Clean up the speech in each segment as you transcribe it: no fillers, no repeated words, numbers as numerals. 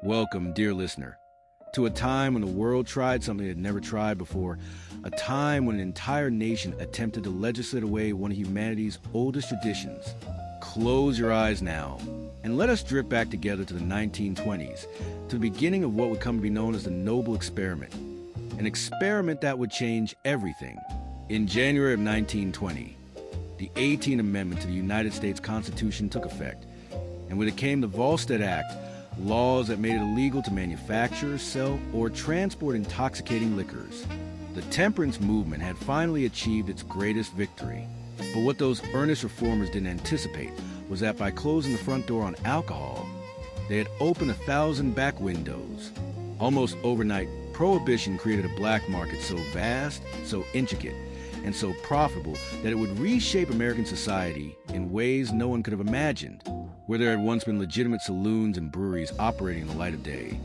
Welcome, dear listener, to a time when the world tried something it had never tried before, a time when an entire nation attempted to legislate away one of humanity's oldest traditions. Close your eyes now, and let us drift back together to the 1920s, to the beginning of what would come to be known as the Noble Experiment, an experiment that would change everything. In January of 1920, the 18th Amendment to the United States Constitution took effect, and with it came the Volstead Act, laws that made it illegal to manufacture, sell, or transport intoxicating liquors. The temperance movement had finally achieved its greatest victory. But what those earnest reformers didn't anticipate was that by closing the front door on alcohol, they had opened 1,000 back windows. Almost overnight, Prohibition created a black market so vast, so intricate, and so profitable that it would reshape American society in ways no one could have imagined. Where there had once been legitimate saloons and breweries operating in the light of day,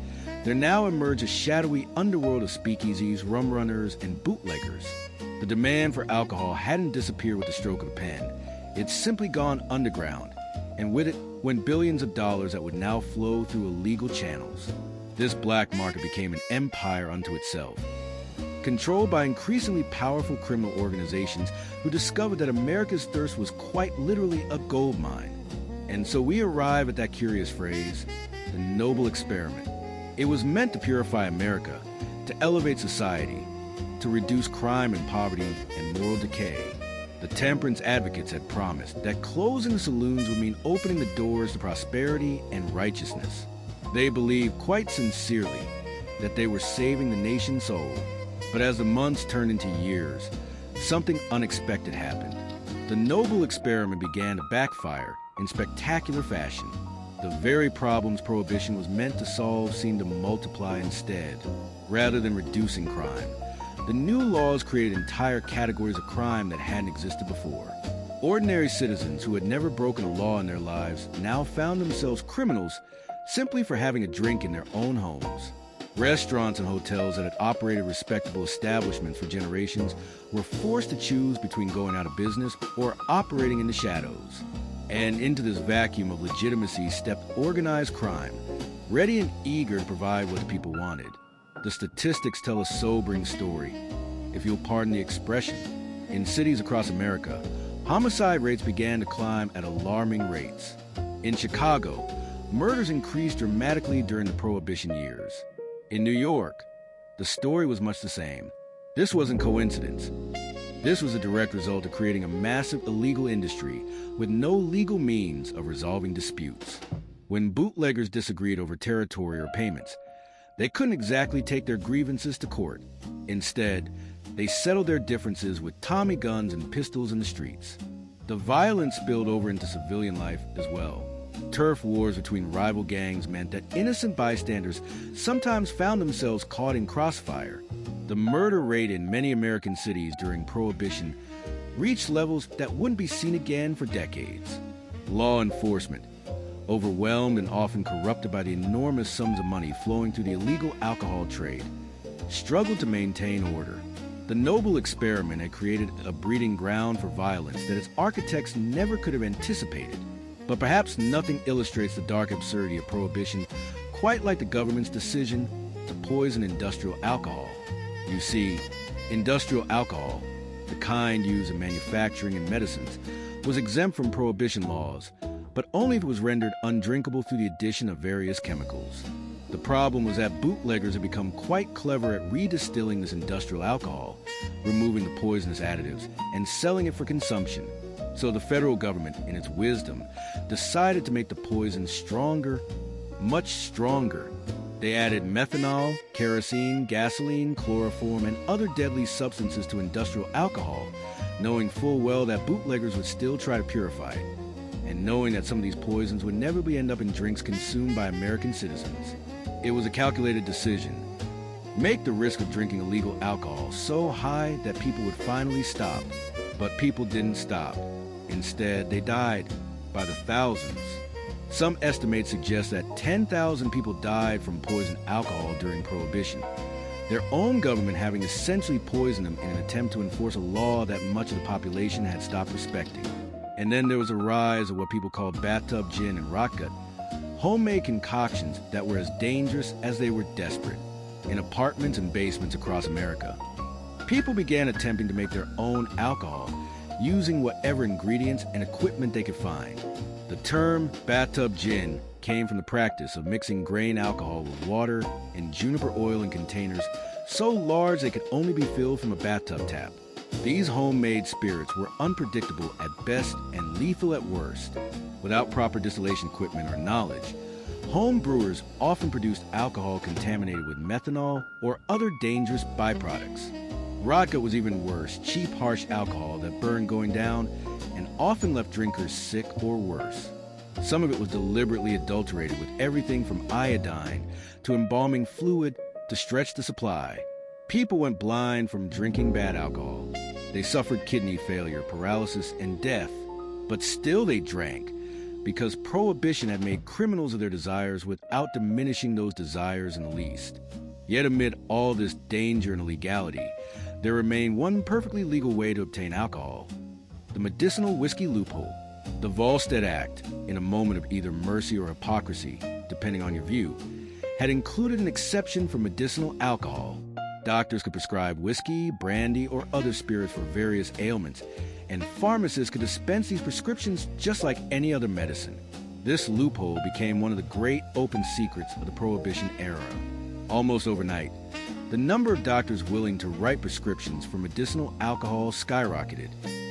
there now emerged a shadowy underworld of speakeasies, rum-runners, and bootleggers. The demand for alcohol hadn't disappeared with the stroke of a pen. It's simply gone underground, and with it went billions of dollars that would now flow through illegal channels. This black market became an empire unto itself, controlled by increasingly powerful criminal organizations who discovered that America's thirst was quite literally a gold mine. And so we arrive at that curious phrase, the Noble Experiment. It was meant to purify America, to elevate society, to reduce crime and poverty and moral decay. The temperance advocates had promised that closing the saloons would mean opening the doors to prosperity and righteousness. They believed quite sincerely that they were saving the nation's soul. But as the months turned into years, something unexpected happened. The Noble Experiment began to backfire in spectacular fashion. The very problems Prohibition was meant to solve seemed to multiply instead, rather than reducing crime. The new laws created entire categories of crime that hadn't existed before. Ordinary citizens who had never broken a law in their lives now found themselves criminals simply for having a drink in their own homes. Restaurants and hotels that had operated respectable establishments for generations were forced to choose between going out of business or operating in the shadows. And into this vacuum of legitimacy stepped organized crime, ready and eager to provide what the people wanted. The statistics tell a sobering story, if you'll pardon the expression. In cities across America, homicide rates began to climb at alarming rates. In Chicago, murders increased dramatically during the Prohibition years. In New York, the story was much the same. This wasn't coincidence. This was a direct result of creating a massive illegal industry with no legal means of resolving disputes. When bootleggers disagreed over territory or payments, they couldn't exactly take their grievances to court. Instead, they settled their differences with Tommy guns and pistols in the streets. The violence spilled over into civilian life as well. Turf wars between rival gangs meant that innocent bystanders sometimes found themselves caught in crossfire. The murder rate in many American cities during Prohibition reached levels that wouldn't be seen again for decades. Law enforcement, overwhelmed and often corrupted by the enormous sums of money flowing through the illegal alcohol trade, struggled to maintain order. The Noble Experiment had created a breeding ground for violence that its architects never could have anticipated. But perhaps nothing illustrates the dark absurdity of Prohibition quite like the government's decision to poison industrial alcohol. You see, industrial alcohol, the kind used in manufacturing and medicines, was exempt from Prohibition laws, but only if it was rendered undrinkable through the addition of various chemicals. The problem was that bootleggers had become quite clever at redistilling this industrial alcohol, removing the poisonous additives, and selling it for consumption. So the federal government, in its wisdom, decided to make the poison stronger, much stronger. They added methanol, kerosene, gasoline, chloroform, and other deadly substances to industrial alcohol, knowing full well that bootleggers would still try to purify it, and knowing that some of these poisons would never end up in drinks consumed by American citizens. It was a calculated decision. Make the risk of drinking illegal alcohol so high that people would finally stop. But people didn't stop. Instead, they died by the thousands. Some estimates suggest that 10,000 people died from poisoned alcohol during Prohibition, their own government having essentially poisoned them in an attempt to enforce a law that much of the population had stopped respecting. And then there was a rise of what people called bathtub gin and rot gut, homemade concoctions that were as dangerous as they were desperate, in apartments and basements across America. People began attempting to make their own alcohol, using whatever ingredients and equipment they could find. The term bathtub gin came from the practice of mixing grain alcohol with water and juniper oil in containers so large they could only be filled from a bathtub tap. These homemade spirits were unpredictable at best and lethal at worst. Without proper distillation equipment or knowledge, home brewers often produced alcohol contaminated with methanol or other dangerous byproducts. Vodka was even worse, cheap, harsh alcohol that burned going down and often left drinkers sick or worse. Some of it was deliberately adulterated with everything from iodine to embalming fluid to stretch the supply. People went blind from drinking bad alcohol. They suffered kidney failure, paralysis, and death. But still they drank, because Prohibition had made criminals of their desires without diminishing those desires in the least. Yet amid all this danger and illegality, there remained one perfectly legal way to obtain alcohol: the medicinal whiskey loophole. The Volstead Act, in a moment of either mercy or hypocrisy, depending on your view, had included an exception for medicinal alcohol. Doctors could prescribe whiskey, brandy, or other spirits for various ailments, and pharmacists could dispense these prescriptions just like any other medicine. This loophole became one of the great open secrets of the Prohibition era. Almost overnight, the number of doctors willing to write prescriptions for medicinal alcohol skyrocketed.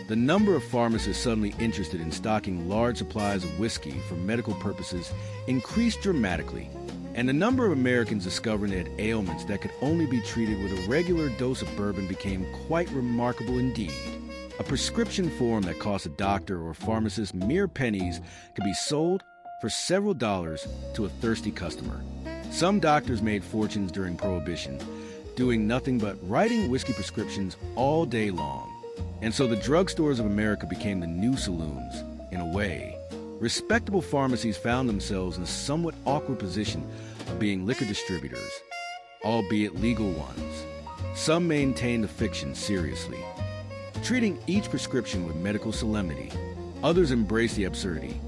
The number of pharmacists suddenly interested in stocking large supplies of whiskey for medical purposes increased dramatically, and the number of Americans discovering they had ailments that could only be treated with a regular dose of bourbon became quite remarkable indeed. A prescription form that cost a doctor or pharmacist mere pennies could be sold for several dollars to a thirsty customer. Some doctors made fortunes during Prohibition, doing nothing but writing whiskey prescriptions all day long. And so the drugstores of America became the new saloons, in a way. Respectable pharmacies found themselves in a somewhat awkward position of being liquor distributors, albeit legal ones. Some maintained the fiction seriously, treating each prescription with medical solemnity. Others embraced the absurdity,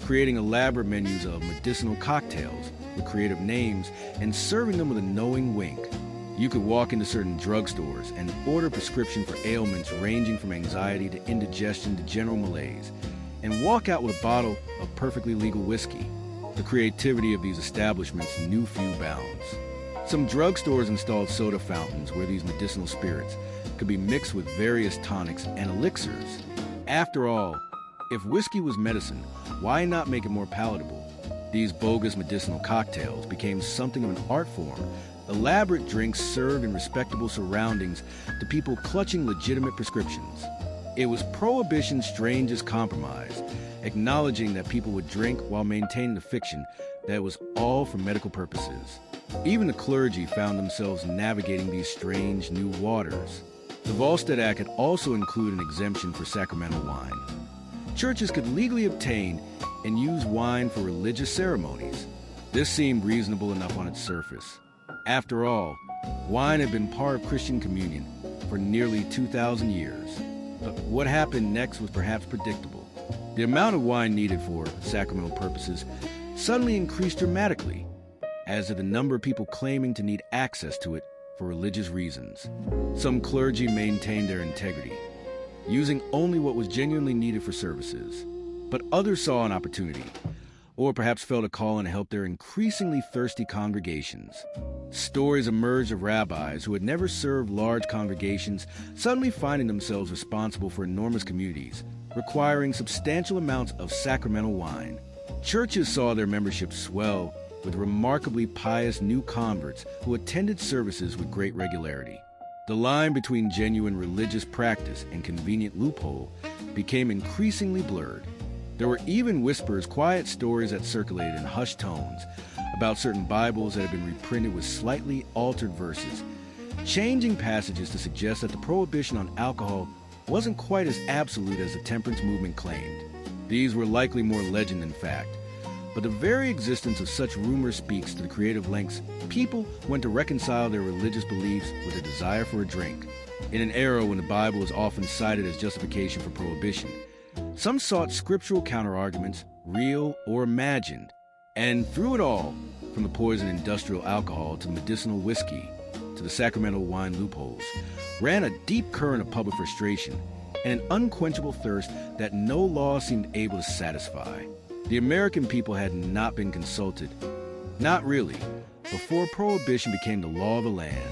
creating elaborate menus of medicinal cocktails with creative names and serving them with a knowing wink. You could walk into certain drugstores and order a prescription for ailments ranging from anxiety to indigestion to general malaise, and walk out with a bottle of perfectly legal whiskey. The creativity of these establishments knew few bounds. Some drugstores installed soda fountains where these medicinal spirits could be mixed with various tonics and elixirs. After all, if whiskey was medicine, why not make it more palatable? These bogus medicinal cocktails became something of an art form, elaborate drinks served in respectable surroundings to people clutching legitimate prescriptions. It was Prohibition's strangest compromise, acknowledging that people would drink while maintaining the fiction that it was all for medical purposes. Even the clergy found themselves navigating these strange new waters. The Volstead Act had also included an exemption for sacramental wine. Churches could legally obtain and use wine for religious ceremonies. This seemed reasonable enough on its surface. After all, wine had been part of Christian communion for nearly 2,000 years. But what happened next was perhaps predictable. The amount of wine needed for sacramental purposes suddenly increased dramatically, as did the number of people claiming to need access to it for religious reasons. Some clergy maintained their integrity, using only what was genuinely needed for services. But others saw an opportunity, or perhaps felt a calling to help their increasingly thirsty congregations. Stories emerged of rabbis who had never served large congregations suddenly finding themselves responsible for enormous communities, requiring substantial amounts of sacramental wine. Churches saw their membership swell with remarkably pious new converts who attended services with great regularity. The line between genuine religious practice and convenient loophole became increasingly blurred. There were even whispers, quiet stories that circulated in hushed tones about certain Bibles that had been reprinted with slightly altered verses, changing passages to suggest that the prohibition on alcohol wasn't quite as absolute as the temperance movement claimed. These were likely more legend than fact, but the very existence of such rumors speaks to the creative lengths people went to reconcile their religious beliefs with a desire for a drink. In an era when the Bible is often cited as justification for prohibition, some sought scriptural counterarguments, real or imagined, And through it all, from the poison industrial alcohol to medicinal whiskey to the Sacramento wine loopholes, ran a deep current of public frustration and an unquenchable thirst that no law seemed able to satisfy. The American people had not been consulted. Not really. Before Prohibition became the law of the land,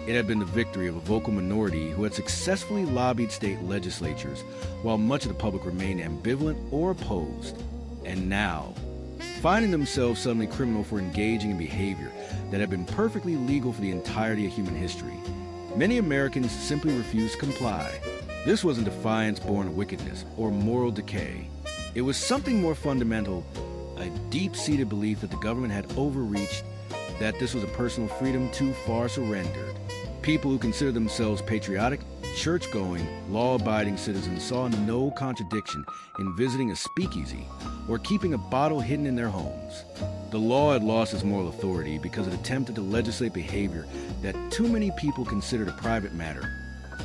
it had been the victory of a vocal minority who had successfully lobbied state legislatures while much of the public remained ambivalent or opposed. And now, finding themselves suddenly criminal for engaging in behavior that had been perfectly legal for the entirety of human history, many Americans simply refused to comply. This wasn't defiance born of wickedness or moral decay. It was something more fundamental, a deep-seated belief that the government had overreached, that this was a personal freedom too far surrendered. People who considered themselves patriotic, church-going, law-abiding citizens saw no contradiction in visiting a speakeasy or keeping a bottle hidden in their homes. The law had lost its moral authority because it attempted to legislate behavior that too many people considered a private matter,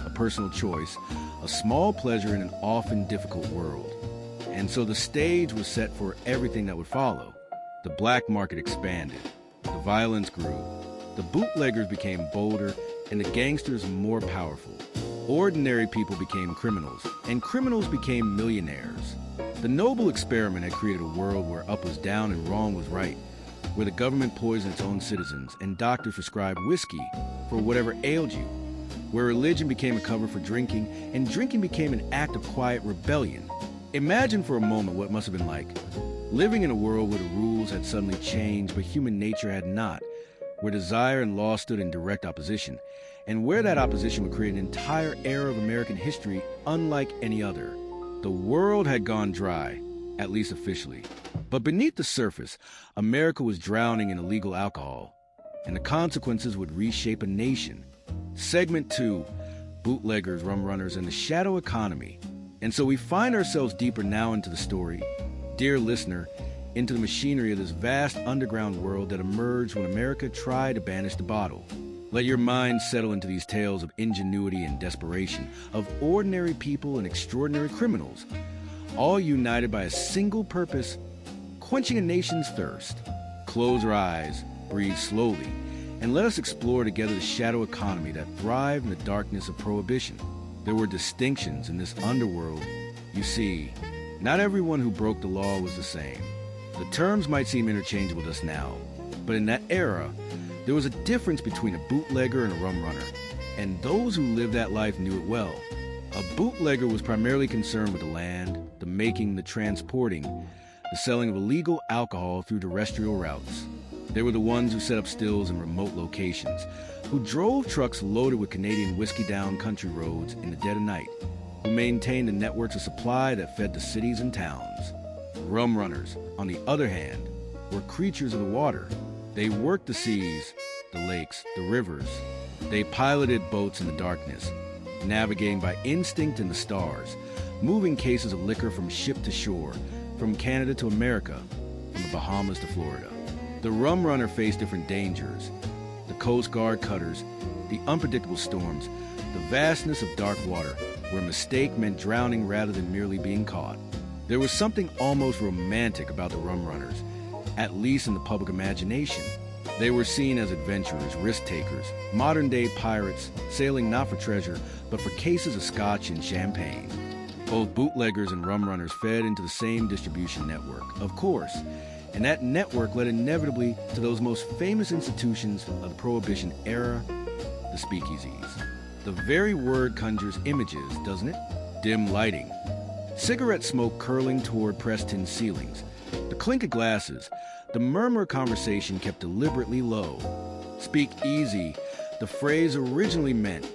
a personal choice, a small pleasure in an often difficult world. And so the stage was set for everything that would follow. The black market expanded. The violence grew. The bootleggers became bolder, and the gangsters more powerful. Ordinary people became criminals, and criminals became millionaires. The noble experiment had created a world where up was down and wrong was right, where the government poisoned its own citizens and doctors prescribed whiskey for whatever ailed you, where religion became a cover for drinking, and drinking became an act of quiet rebellion. Imagine for a moment what it must have been like, living in a world where the rules had suddenly changed but human nature had not, where desire and law stood in direct opposition, and where that opposition would create an entire era of American history unlike any other. The world had gone dry, at least officially. But beneath the surface, America was drowning in illegal alcohol, and the consequences would reshape a nation. Segment 2, bootleggers, rum-runners, and the shadow economy. And so we find ourselves deeper now into the story, dear listener, into the machinery of this vast underground world that emerged when America tried to banish the bottle. Let your mind settle into these tales of ingenuity and desperation, of ordinary people and extraordinary criminals, all united by a single purpose, quenching a nation's thirst. Close our eyes, breathe slowly, and let us explore together the shadow economy that thrived in the darkness of Prohibition. There were distinctions in this underworld. You see, not everyone who broke the law was the same. The terms might seem interchangeable to us now, but in that era, there was a difference between a bootlegger and a rum runner, and those who lived that life knew it well. A bootlegger was primarily concerned with the land, the making, the transporting, the selling of illegal alcohol through terrestrial routes. They were the ones who set up stills in remote locations, who drove trucks loaded with Canadian whiskey down country roads in the dead of night, who maintained the networks of supply that fed the cities and towns. Rum runners, on the other hand, were creatures of the water. They worked the seas, the lakes, the rivers. They piloted boats in the darkness, navigating by instinct in the stars, moving cases of liquor from ship to shore, from Canada to America, from the Bahamas to Florida. The rum runner faced different dangers: the Coast Guard cutters, the unpredictable storms, the vastness of dark water, where mistake meant drowning rather than merely being caught. There was something almost romantic about the rum runners, at least in the public imagination. They were seen as adventurers, risk-takers, modern-day pirates, sailing not for treasure, but for cases of scotch and champagne. Both bootleggers and rum runners fed into the same distribution network, of course, and that network led inevitably to those most famous institutions of the Prohibition era, the speakeasies. The very word conjures images, doesn't it? Dim lighting, cigarette smoke curling toward pressed tin ceilings, the clink of glasses, the murmur of conversation kept deliberately low. Speak easy, the phrase originally meant,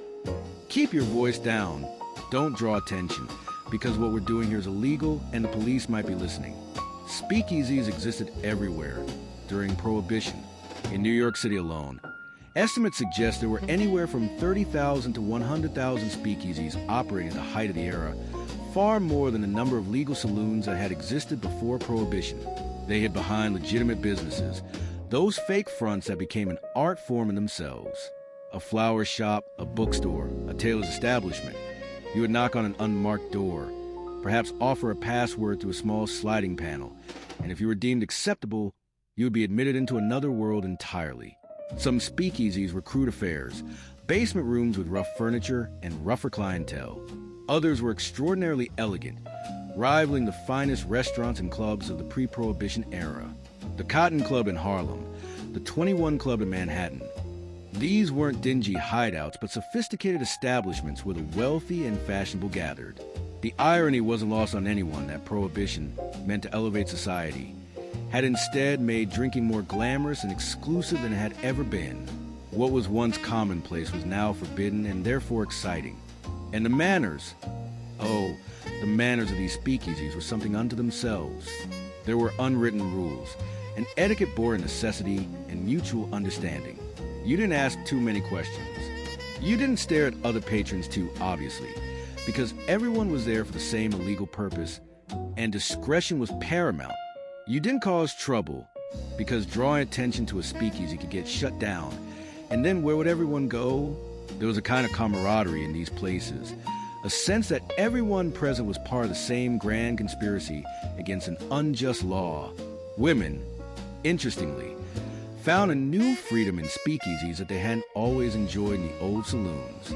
keep your voice down, don't draw attention, because what we're doing here is illegal and the police might be listening. Speakeasies existed everywhere during Prohibition. In New York City alone, estimates suggest there were anywhere from 30,000 to 100,000 speakeasies operating at the height of the era, far more than the number of legal saloons that had existed before Prohibition. They hid behind legitimate businesses, those fake fronts that became an art form in themselves. A flower shop, a bookstore, a tailor's establishment. You would knock on an unmarked door, perhaps offer a password through a small sliding panel, and if you were deemed acceptable, you would be admitted into another world entirely. Some speakeasies were crude affairs, basement rooms with rough furniture and rougher clientele. Others were extraordinarily elegant, rivaling the finest restaurants and clubs of the pre-Prohibition era. The Cotton Club in Harlem, the 21 Club in Manhattan. These weren't dingy hideouts, but sophisticated establishments where the wealthy and fashionable gathered. The irony wasn't lost on anyone that Prohibition, meant to elevate society, had instead made drinking more glamorous and exclusive than it had ever been. What was once commonplace was now forbidden and therefore exciting. And the manners, the manners of these speakeasies were something unto themselves. There were unwritten rules, and etiquette bore a necessity and mutual understanding. You didn't ask too many questions. You didn't stare at other patrons too obviously, because everyone was there for the same illegal purpose, and discretion was paramount. You didn't cause trouble, because drawing attention to a speakeasy could get shut down. And then where would everyone go? There was a kind of camaraderie in these places, a sense that everyone present was part of the same grand conspiracy against an unjust law. Women, interestingly, found a new freedom in speakeasies that they hadn't always enjoyed in the old saloons.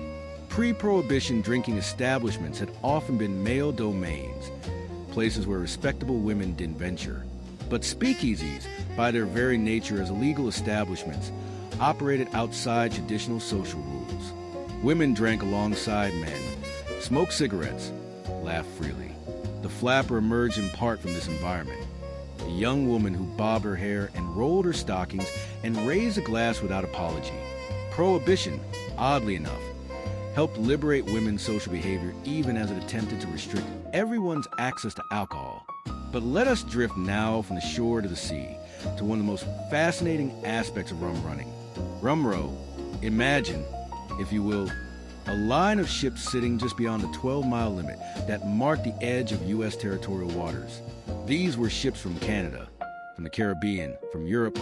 Pre-Prohibition drinking establishments had often been male domains, places where respectable women didn't venture. But speakeasies, by their very nature as illegal establishments, operated outside traditional social rules. Women drank alongside men, smoked cigarettes, laughed freely. The flapper emerged in part from this environment. A young woman who bobbed her hair and rolled her stockings and raised a glass without apology. Prohibition, oddly enough, helped liberate women's social behavior even as it attempted to restrict everyone's access to alcohol. But let us drift now from the shore to the sea, to one of the most fascinating aspects of rum running. Rum row, imagine, if you will, a line of ships sitting just beyond the 12-mile limit that marked the edge of U.S. territorial waters. These were ships from Canada, from the Caribbean, from Europe,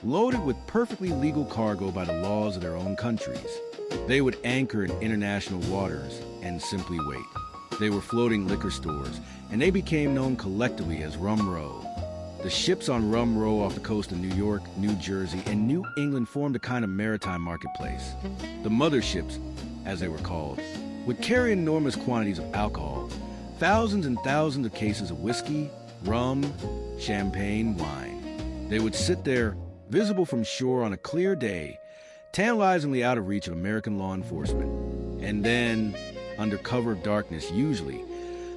loaded with perfectly legal cargo by the laws of their own countries. They would anchor in international waters and simply wait. They were floating liquor stores, and they became known collectively as Rum Row. The ships on Rum Row off the coast of New York, New Jersey, and New England formed a kind of maritime marketplace. The motherships, as they were called, would carry enormous quantities of alcohol, thousands and thousands of cases of whiskey, rum, champagne, wine. They would sit there, visible from shore on a clear day, tantalizingly out of reach of American law enforcement. And then, under cover of darkness usually,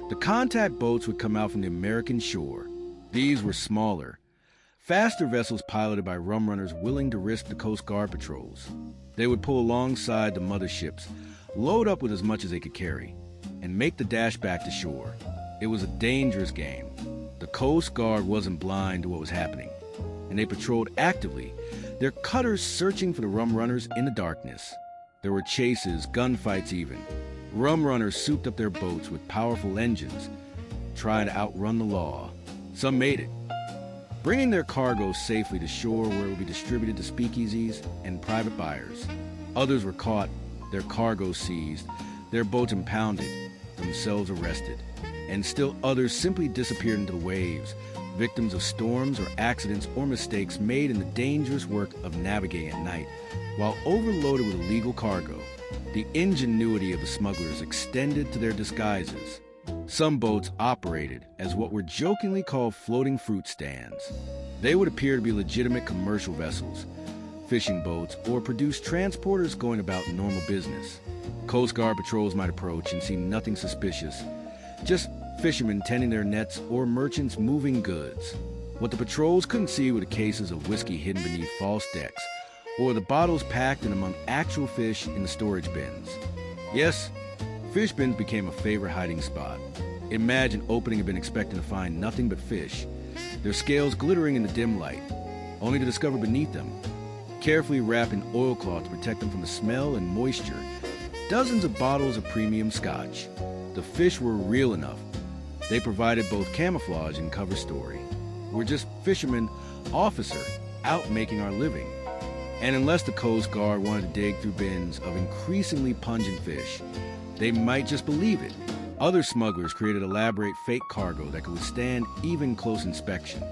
the contact boats would come out from the American shore. These were smaller, faster vessels piloted by rum-runners willing to risk the Coast Guard patrols. They would pull alongside the mother ships, load up with as much as they could carry, and make the dash back to shore. It was a dangerous game. The Coast Guard wasn't blind to what was happening, and they patrolled actively, their cutters searching for the rum-runners in the darkness. There were chases, gunfights even. Rum-runners souped up their boats with powerful engines, trying to outrun the law. Some made it, bringing their cargo safely to shore where it would be distributed to speakeasies and private buyers. Others were caught, their cargo seized, their boats impounded, themselves arrested. And still others simply disappeared into the waves, victims of storms or accidents or mistakes made in the dangerous work of navigating at night, while overloaded with illegal cargo. The ingenuity of the smugglers extended to their disguises. Some boats operated as what were jokingly called floating fruit stands. They would appear to be legitimate commercial vessels, fishing boats, or produce transporters going about normal business. Coast Guard patrols might approach and see nothing suspicious, just fishermen tending their nets or merchants moving goods. What the patrols couldn't see were the cases of whiskey hidden beneath false decks, or the bottles packed in among actual fish in the storage bins. Yes, fish bins became a favorite hiding spot. Imagine opening a bin expecting to find nothing but fish, their scales glittering in the dim light, only to discover beneath them, carefully wrapped in oilcloth to protect them from the smell and moisture, dozens of bottles of premium scotch. The fish were real enough. They provided both camouflage and cover story. We're just fishermen, officer, out making our living. And unless the Coast Guard wanted to dig through bins of increasingly pungent fish, they might just believe it. Other smugglers created elaborate fake cargo that could withstand even close inspection.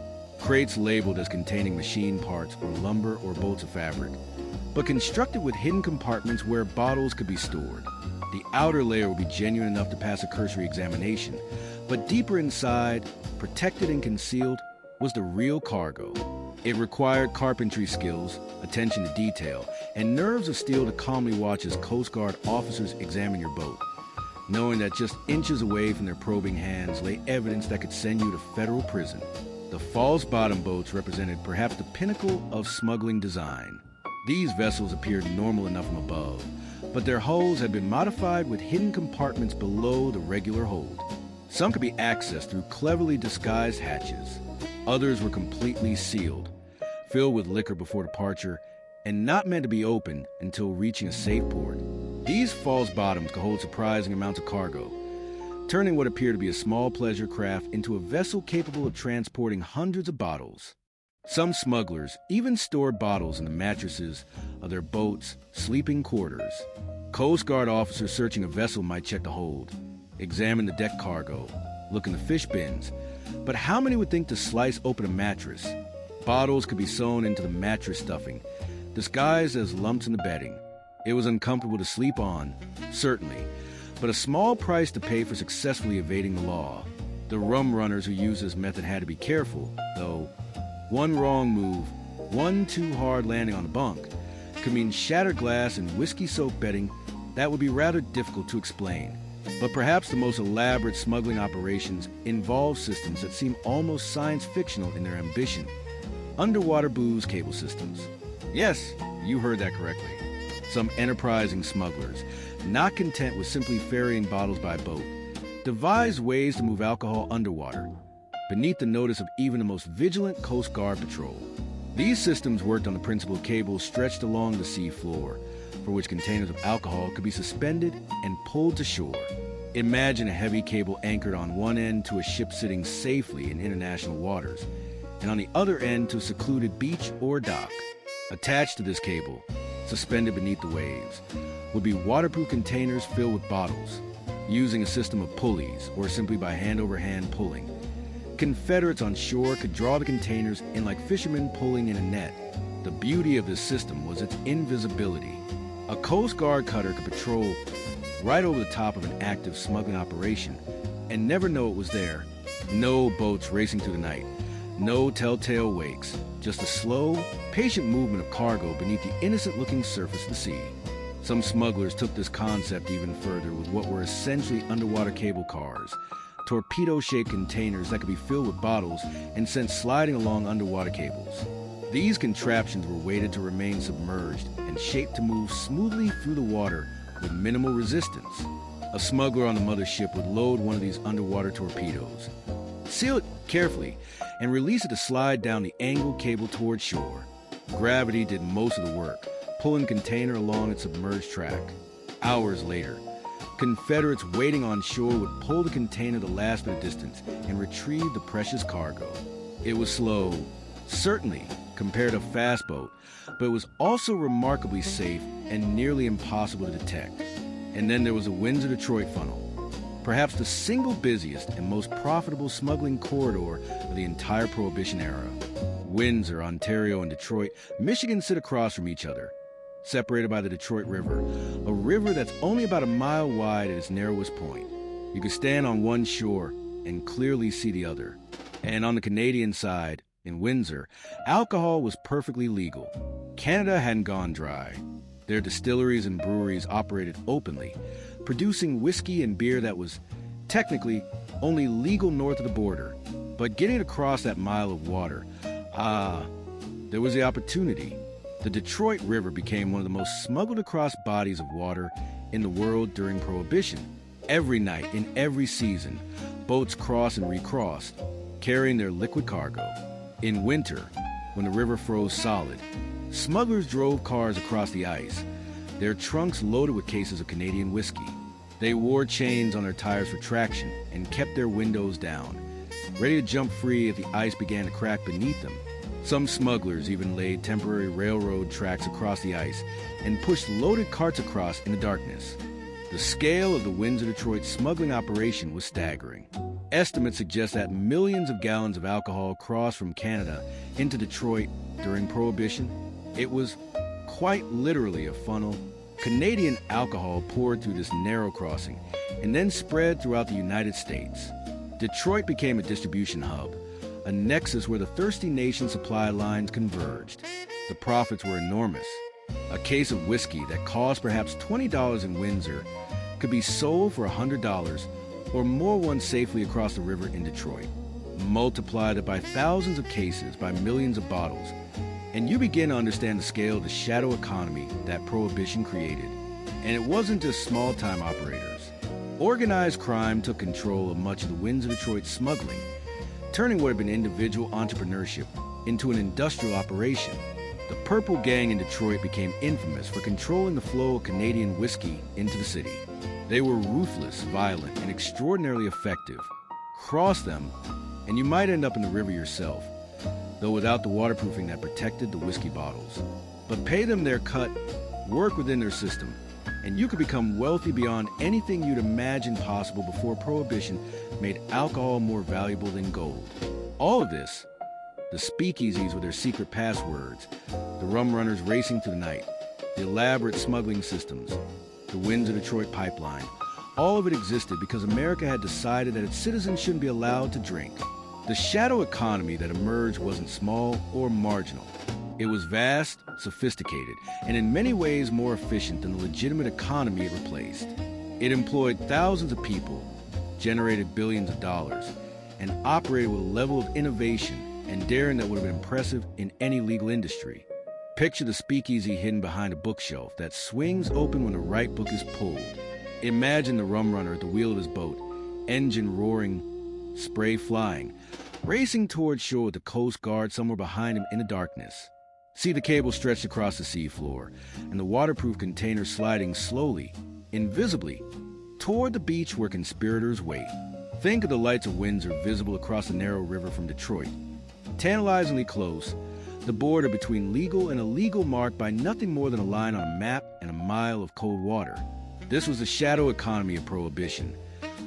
crates labeled as containing machine parts or lumber or bolts of fabric, but constructed with hidden compartments where bottles could be stored. The outer layer would be genuine enough to pass a cursory examination, but deeper inside, protected and concealed, was the real cargo. It required carpentry skills, attention to detail, and nerves of steel to calmly watch as Coast Guard officers examine your boat, knowing that just inches away from their probing hands lay evidence that could send you to federal prison. The false bottom boats represented perhaps the pinnacle of smuggling design. These vessels appeared normal enough from above, but their hulls had been modified with hidden compartments below the regular hold. Some could be accessed through cleverly disguised hatches. Others were completely sealed, filled with liquor before departure, and not meant to be opened until reaching a safe port. These false bottoms could hold surprising amounts of cargo, turning what appeared to be a small pleasure craft into a vessel capable of transporting hundreds of bottles. Some smugglers even stored bottles in the mattresses of their boats' sleeping quarters. Coast Guard officers searching a vessel might check the hold, examine the deck cargo, look in the fish bins, but how many would think to slice open a mattress? Bottles could be sewn into the mattress stuffing, disguised as lumps in the bedding. It was uncomfortable to sleep on, certainly, but a small price to pay for successfully evading the law. The rum-runners who used this method had to be careful, though. One wrong move, one too hard landing on a bunk, could mean shattered glass and whiskey-soaked bedding that would be rather difficult to explain. But perhaps the most elaborate smuggling operations involve systems that seem almost science-fictional in their ambition. Underwater booze cable systems. Yes, you heard that correctly. Some enterprising smugglers, not content with simply ferrying bottles by boat, devised ways to move alcohol underwater, beneath the notice of even the most vigilant Coast Guard patrol. These systems worked on the principle of cables stretched along the sea floor, for which containers of alcohol could be suspended and pulled to shore. Imagine a heavy cable anchored on one end to a ship sitting safely in international waters, and on the other end to a secluded beach or dock. Attached to this cable, suspended beneath the waves, would be waterproof containers filled with bottles, using a system of pulleys or simply by hand-over-hand pulling. Confederates on shore could draw the containers in like fishermen pulling in a net. The beauty of this system was its invisibility. A Coast Guard cutter could patrol right over the top of an active smuggling operation and never know it was there. No boats racing through the night, no telltale wakes, just a slow, patient movement of cargo beneath the innocent-looking surface of the sea. Some smugglers took this concept even further with what were essentially underwater cable cars, torpedo-shaped containers that could be filled with bottles and sent sliding along underwater cables. These contraptions were weighted to remain submerged and shaped to move smoothly through the water with minimal resistance. A smuggler on the mothership would load one of these underwater torpedoes, seal it carefully, and release it to slide down the angled cable toward shore. Gravity did most of the work, pulling the container along its submerged track. Hours later, Confederates waiting on shore would pull the container the last bit of distance and retrieve the precious cargo. It was slow, certainly, compared to a fast boat, but it was also remarkably safe and nearly impossible to detect. And then there was the Windsor-Detroit funnel, perhaps the single busiest and most profitable smuggling corridor of the entire Prohibition era. Windsor, Ontario, and Detroit, Michigan sit across from each other, separated by the Detroit River, a river that's only about a mile wide at its narrowest point. You could stand on one shore and clearly see the other. And on the Canadian side, in Windsor, alcohol was perfectly legal. Canada hadn't gone dry. Their distilleries and breweries operated openly, producing whiskey and beer that was technically only legal north of the border. But getting across that mile of water, there was the opportunity. The Detroit River became one of the most smuggled across bodies of water in the world during Prohibition. Every night, in every season, boats crossed and recrossed, carrying their liquid cargo. In winter, when the river froze solid, smugglers drove cars across the ice, their trunks loaded with cases of Canadian whiskey. They wore chains on their tires for traction and kept their windows down, ready to jump free if the ice began to crack beneath them. Some smugglers even laid temporary railroad tracks across the ice and pushed loaded carts across in the darkness. The scale of the Windsor-Detroit smuggling operation was staggering. Estimates suggest that millions of gallons of alcohol crossed from Canada into Detroit during Prohibition. It was quite literally a funnel. Canadian alcohol poured through this narrow crossing and then spread throughout the United States. Detroit became a distribution hub, a nexus where the thirsty nation's supply lines converged. The profits were enormous. A case of whiskey that cost perhaps $20 in Windsor could be sold for $100 or more one safely across the river in Detroit. Multiply that by thousands of cases, by millions of bottles, and you begin to understand the scale of the shadow economy that Prohibition created. And it wasn't just small-time operators. Organized crime took control of much of the winds of Detroit smuggling, turning what had been individual entrepreneurship into an industrial operation. The Purple Gang in Detroit became infamous for controlling the flow of Canadian whiskey into the city. They were ruthless, violent, and extraordinarily effective. Cross them, and you might end up in the river yourself, though without the waterproofing that protected the whiskey bottles. But pay them their cut, work within their system, and you could become wealthy beyond anything you'd imagine possible before Prohibition made alcohol more valuable than gold. All of this, the speakeasies with their secret passwords, the rum-runners racing through the night, the elaborate smuggling systems, the Windsor Detroit pipeline, all of it existed because America had decided that its citizens shouldn't be allowed to drink. The shadow economy that emerged wasn't small or marginal. It was vast, sophisticated, and in many ways more efficient than the legitimate economy it replaced. It employed thousands of people, generated billions of dollars, and operated with a level of innovation and daring that would have been impressive in any legal industry. Picture the speakeasy hidden behind a bookshelf that swings open when the right book is pulled. Imagine the rum runner at the wheel of his boat, engine roaring, spray flying, racing toward shore with the Coast Guard somewhere behind him in the darkness. See the cable stretched across the seafloor, and the waterproof container sliding slowly, invisibly, toward the beach where conspirators wait. Think of the lights of Windsor visible across the narrow river from Detroit. Tantalizingly close, the border between legal and illegal marked by nothing more than a line on a map and a mile of cold water. This was the shadow economy of Prohibition,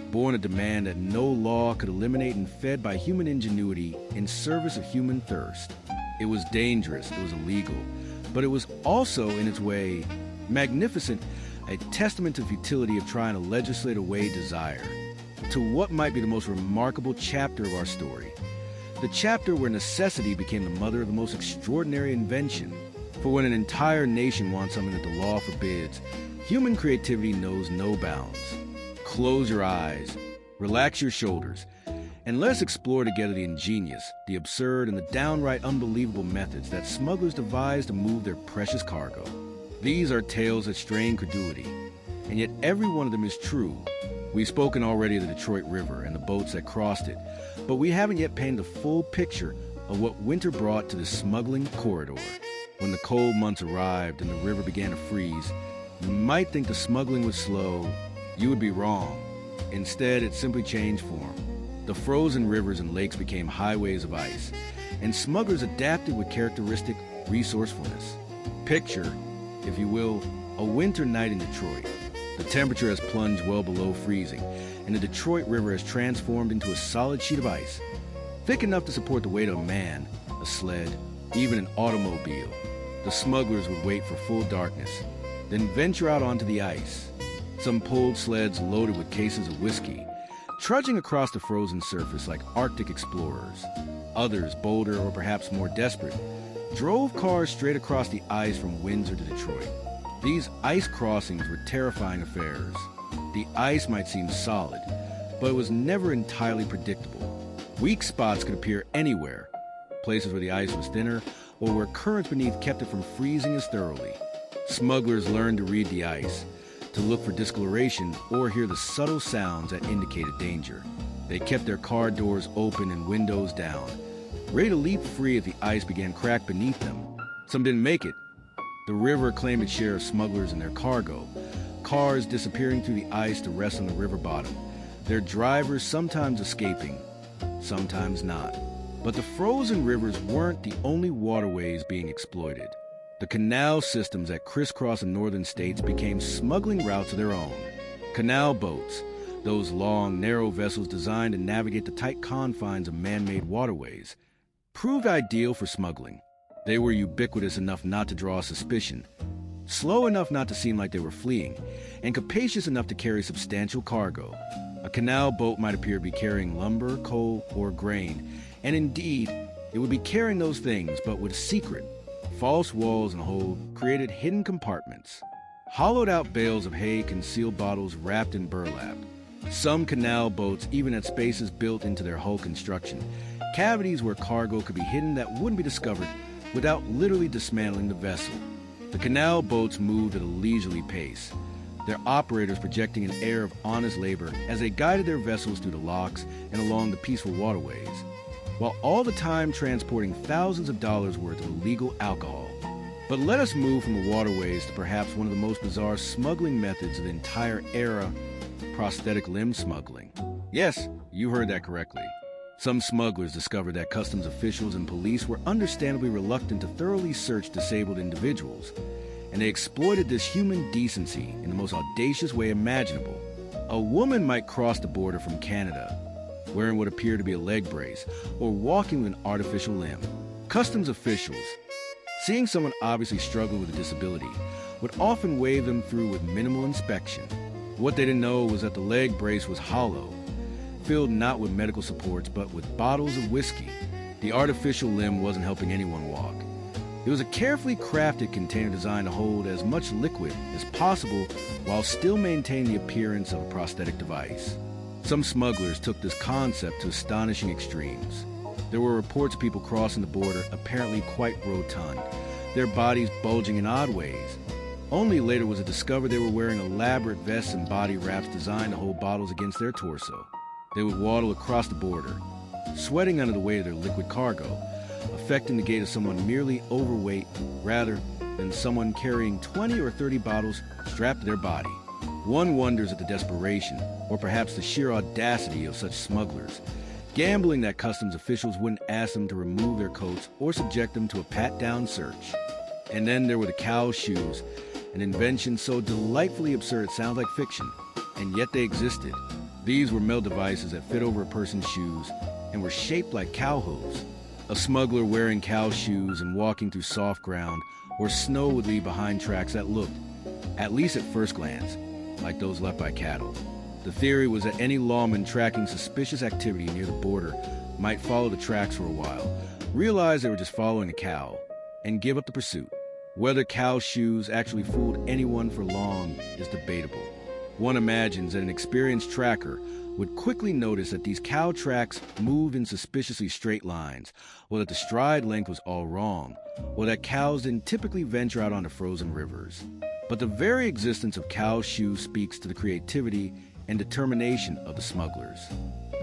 born a demand that no law could eliminate and fed by human ingenuity in service of human thirst. It was dangerous, it was illegal, but it was also, in its way, magnificent, a testament to the futility of trying to legislate away desire, to what might be the most remarkable chapter of our story, the chapter where necessity became the mother of the most extraordinary invention. For when an entire nation wants something that the law forbids, human creativity knows no bounds. Close your eyes, relax your shoulders, and let us explore together the ingenious, the absurd, and the downright unbelievable methods that smugglers devised to move their precious cargo. These are tales that strain credulity, and yet every one of them is true. We've spoken already of the Detroit River and the boats that crossed it, but we haven't yet painted the full picture of what winter brought to this smuggling corridor. When the cold months arrived and the river began to freeze, you might think the smuggling was slow. You would be wrong. Instead, it simply changed form. The frozen rivers and lakes became highways of ice, and smugglers adapted with characteristic resourcefulness. Picture, if you will, a winter night in Detroit. The temperature has plunged well below freezing, and the Detroit River has transformed into a solid sheet of ice, thick enough to support the weight of a man, a sled, even an automobile. The smugglers would wait for full darkness, then venture out onto the ice. Some pulled sleds loaded with cases of whiskey, trudging across the frozen surface like Arctic explorers. Others, bolder or perhaps more desperate, drove cars straight across the ice from Windsor to Detroit. These ice crossings were terrifying affairs. The ice might seem solid, but it was never entirely predictable. Weak spots could appear anywhere, places where the ice was thinner or where currents beneath kept it from freezing as thoroughly. Smugglers learned to read the ice, to look for discoloration or hear the subtle sounds that indicated danger. They kept their car doors open and windows down, ready to leap free if the ice began to crack beneath them. Some didn't make it. The river claimed its share of smugglers and their cargo, cars disappearing through the ice to rest on the river bottom, their drivers sometimes escaping, sometimes not. But the frozen rivers weren't the only waterways being exploited. The canal systems that crisscross the northern states became smuggling routes of their own. Canal boats, those long, narrow vessels designed to navigate the tight confines of man-made waterways, proved ideal for smuggling. They were ubiquitous enough not to draw suspicion, slow enough not to seem like they were fleeing, and capacious enough to carry substantial cargo. A canal boat might appear to be carrying lumber, coal, or grain, and indeed, it would be carrying those things, but with a secret. False walls and hold created hidden compartments. Hollowed-out bales of hay concealed bottles wrapped in burlap. Some canal boats even had spaces built into their hull construction, cavities where cargo could be hidden that wouldn't be discovered without literally dismantling the vessel. The canal boats moved at a leisurely pace, their operators projecting an air of honest labor as they guided their vessels through the locks and along the peaceful waterways, while all the time transporting thousands of dollars worth of illegal alcohol. But let us move from the waterways to perhaps one of the most bizarre smuggling methods of the entire era: prosthetic limb smuggling. Yes, you heard that correctly. Some smugglers discovered that customs officials and police were understandably reluctant to thoroughly search disabled individuals, and they exploited this human decency in the most audacious way imaginable. A woman might cross the border from Canada, wearing what appeared to be a leg brace, or walking with an artificial limb. Customs officials, seeing someone obviously struggling with a disability, would often wave them through with minimal inspection. What they didn't know was that the leg brace was hollow, filled not with medical supports but with bottles of whiskey. The artificial limb wasn't helping anyone walk. It was a carefully crafted container designed to hold as much liquid as possible while still maintaining the appearance of a prosthetic device. Some smugglers took this concept to astonishing extremes. There were reports of people crossing the border apparently quite rotund, their bodies bulging in odd ways. Only later was it discovered they were wearing elaborate vests and body wraps designed to hold bottles against their torso. They would waddle across the border, sweating under the weight of their liquid cargo, affecting the gait of someone merely overweight rather than someone carrying 20 or 30 bottles strapped to their body. One wonders at the desperation, or perhaps the sheer audacity of such smugglers, gambling that customs officials wouldn't ask them to remove their coats or subject them to a pat-down search. And then there were the cow shoes, an invention so delightfully absurd it sounds like fiction, and yet they existed. These were metal devices that fit over a person's shoes and were shaped like cow hooves. A smuggler wearing cow shoes and walking through soft ground or snow would leave behind tracks that looked, at least at first glance, like those left by cattle. The theory was that any lawman tracking suspicious activity near the border might follow the tracks for a while, realize they were just following a cow, and give up the pursuit. Whether cow shoes actually fooled anyone for long is debatable. One imagines that an experienced tracker would quickly notice that these cow tracks moved in suspiciously straight lines, or that the stride length was all wrong, or that cows didn't typically venture out onto frozen rivers. But the very existence of cow shoes speaks to the creativity and determination of the smugglers.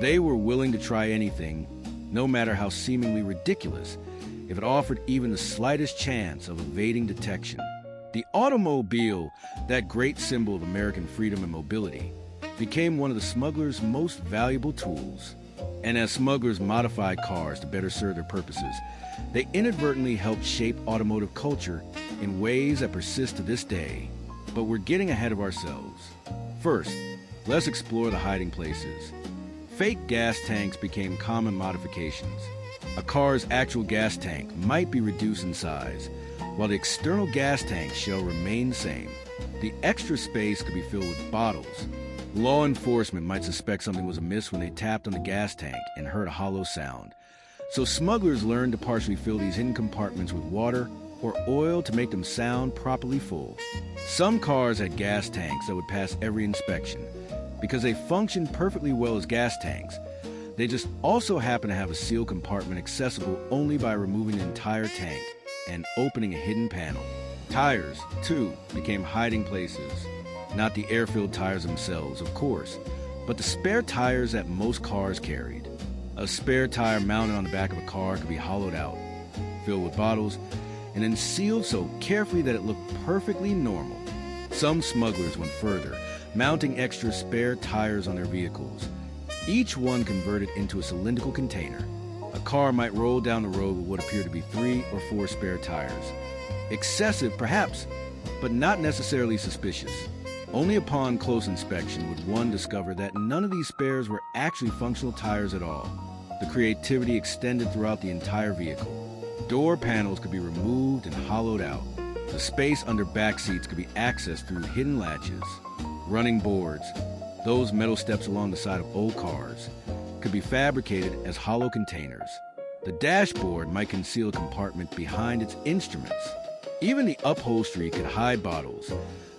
They were willing to try anything, no matter how seemingly ridiculous, if it offered even the slightest chance of evading detection. The automobile, that great symbol of American freedom and mobility, became one of the smugglers' most valuable tools. And as smugglers modified cars to better serve their purposes, they inadvertently helped shape automotive culture in ways that persist to this day. But we're getting ahead of ourselves. First, let's explore the hiding places. Fake gas tanks became common modifications. A car's actual gas tank might be reduced in size, while the external gas tank shell remained the same. The extra space could be filled with bottles. Law enforcement might suspect something was amiss when they tapped on the gas tank and heard a hollow sound. So smugglers learned to partially fill these hidden compartments with water or oil to make them sound properly full. Some cars had gas tanks that would pass every inspection because they functioned perfectly well as gas tanks. They just also happened to have a sealed compartment accessible only by removing the entire tank and opening a hidden panel. Tires, too, became hiding places. Not the air-filled tires themselves, of course, but the spare tires that most cars carried. A spare tire mounted on the back of a car could be hollowed out, filled with bottles, and then sealed so carefully that it looked perfectly normal. Some smugglers went further, mounting extra spare tires on their vehicles, each one converted into a cylindrical container. A car might roll down the road with what appeared to be 3 or 4 spare tires. Excessive, perhaps, but not necessarily suspicious. Only upon close inspection would one discover that none of these spares were actually functional tires at all. The creativity extended throughout the entire vehicle. Door panels could be removed and hollowed out. The space under back seats could be accessed through hidden latches. Running boards, those metal steps along the side of old cars, could be fabricated as hollow containers. The dashboard might conceal a compartment behind its instruments. Even the upholstery could hide bottles,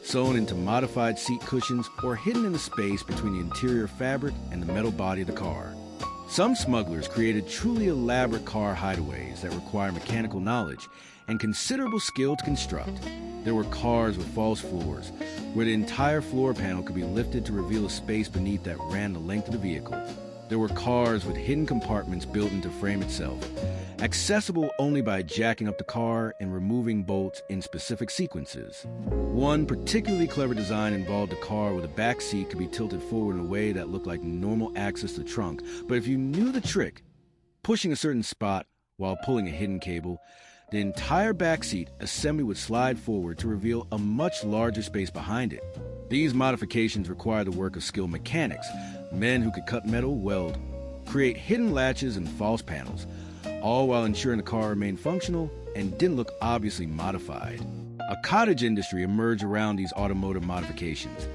sewn into modified seat cushions or hidden in the space between the interior fabric and the metal body of the car. Some smugglers created truly elaborate car hideaways that require mechanical knowledge and considerable skill to construct. There were cars with false floors, where the entire floor panel could be lifted to reveal a space beneath that ran the length of the vehicle. There were cars with hidden compartments built into the frame itself, accessible only by jacking up the car and removing bolts in specific sequences. One particularly clever design involved a car where the back seat could be tilted forward in a way that looked like normal access to the trunk, but if you knew the trick, pushing a certain spot while pulling a hidden cable, the entire back seat assembly would slide forward to reveal a much larger space behind it. These modifications required the work of skilled mechanics, men who could cut metal, weld, create hidden latches and false panels, all while ensuring the car remained functional and didn't look obviously modified. A cottage industry emerged around these automotive modifications,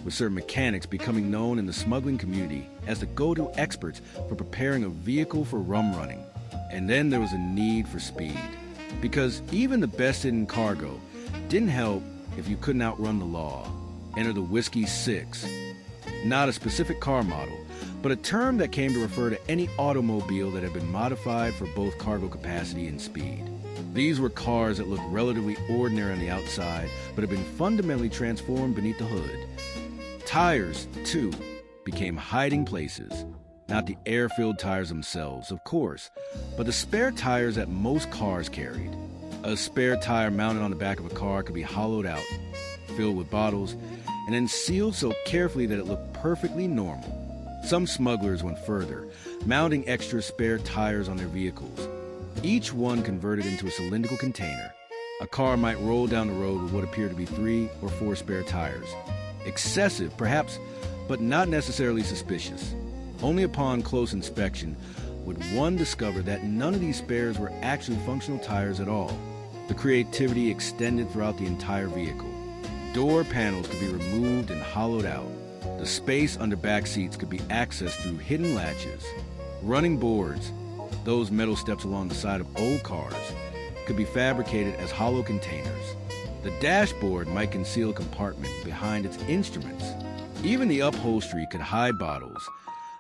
with certain mechanics becoming known in the smuggling community as the go-to experts for preparing a vehicle for rum running. And then there was a need for speed, because even the best hidden cargo didn't help if you couldn't outrun the law. Enter the Whiskey Six. Not a specific car model, but a term that came to refer to any automobile that had been modified for both cargo capacity and speed. These were cars that looked relatively ordinary on the outside, but had been fundamentally transformed beneath the hood. Tires, too, became hiding places. Not the air-filled tires themselves, of course, but the spare tires that most cars carried. A spare tire mounted on the back of a car could be hollowed out, filled with bottles, and then sealed so carefully that it looked perfectly normal. Some smugglers went further, mounting extra spare tires on their vehicles, each one converted into a cylindrical container. A car might roll down the road with what appeared to be 3 or 4 spare tires. Excessive, perhaps, but not necessarily suspicious. Only upon close inspection would one discover that none of these spares were actually functional tires at all. The creativity extended throughout the entire vehicle. Door panels could be removed and hollowed out. The space under back seats could be accessed through hidden latches. Running boards, those metal steps along the side of old cars, could be fabricated as hollow containers. The dashboard might conceal a compartment behind its instruments. Even the upholstery could hide bottles,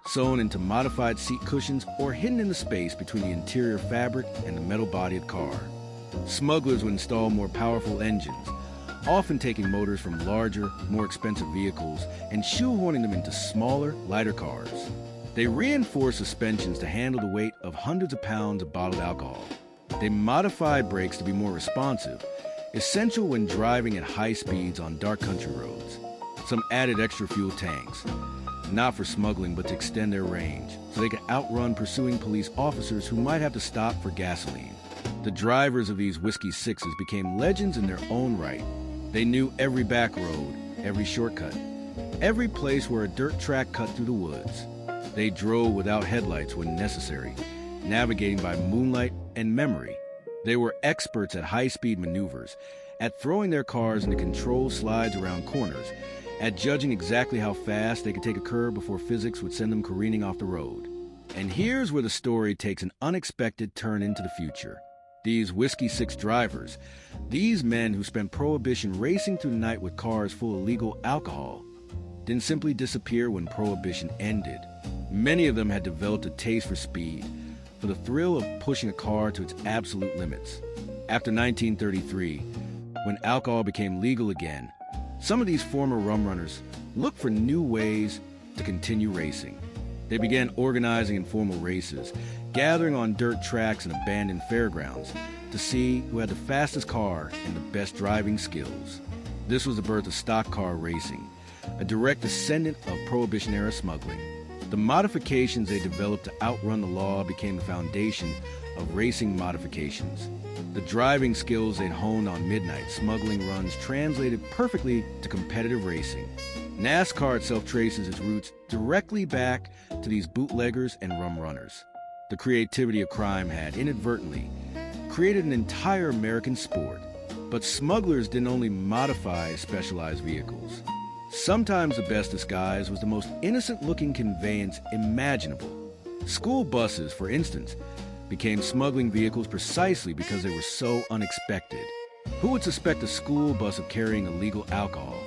sewn into modified seat cushions or hidden in the space between the interior fabric and the metal body of the car. Smugglers would install more powerful engines, often taking motors from larger, more expensive vehicles and shoehorning them into smaller, lighter cars. They reinforced suspensions to handle the weight of hundreds of pounds of bottled alcohol. They modified brakes to be more responsive, essential when driving at high speeds on dark country roads. Some added extra fuel tanks, not for smuggling but to extend their range, so they could outrun pursuing police officers who might have to stop for gasoline. The drivers of these Whiskey Sixes became legends in their own right. They knew every back road, every shortcut, every place where a dirt track cut through the woods. They drove without headlights when necessary, navigating by moonlight and memory. They were experts at high-speed maneuvers, at throwing their cars into controlled slides around corners, at judging exactly how fast they could take a curve before physics would send them careening off the road. And here's where the story takes an unexpected turn into the future. These Whiskey Six drivers, these men who spent Prohibition racing through the night with cars full of legal alcohol, didn't simply disappear when Prohibition ended. Many of them had developed a taste for speed, for the thrill of pushing a car to its absolute limits. After 1933, when alcohol became legal again, some of these former rum runners looked for new ways to continue racing. They began organizing informal races, gathering on dirt tracks and abandoned fairgrounds to see who had the fastest car and the best driving skills. This was the birth of stock car racing, a direct descendant of Prohibition-era smuggling. The modifications they developed to outrun the law became the foundation of racing modifications. The driving skills they'd honed on midnight smuggling runs translated perfectly to competitive racing. NASCAR itself traces its roots directly back to these bootleggers and rum-runners. The creativity of crime had, inadvertently, created an entire American sport. But smugglers didn't only modify specialized vehicles. Sometimes the best disguise was the most innocent-looking conveyance imaginable. School buses, for instance, became smuggling vehicles precisely because they were so unexpected. Who would suspect a school bus of carrying illegal alcohol?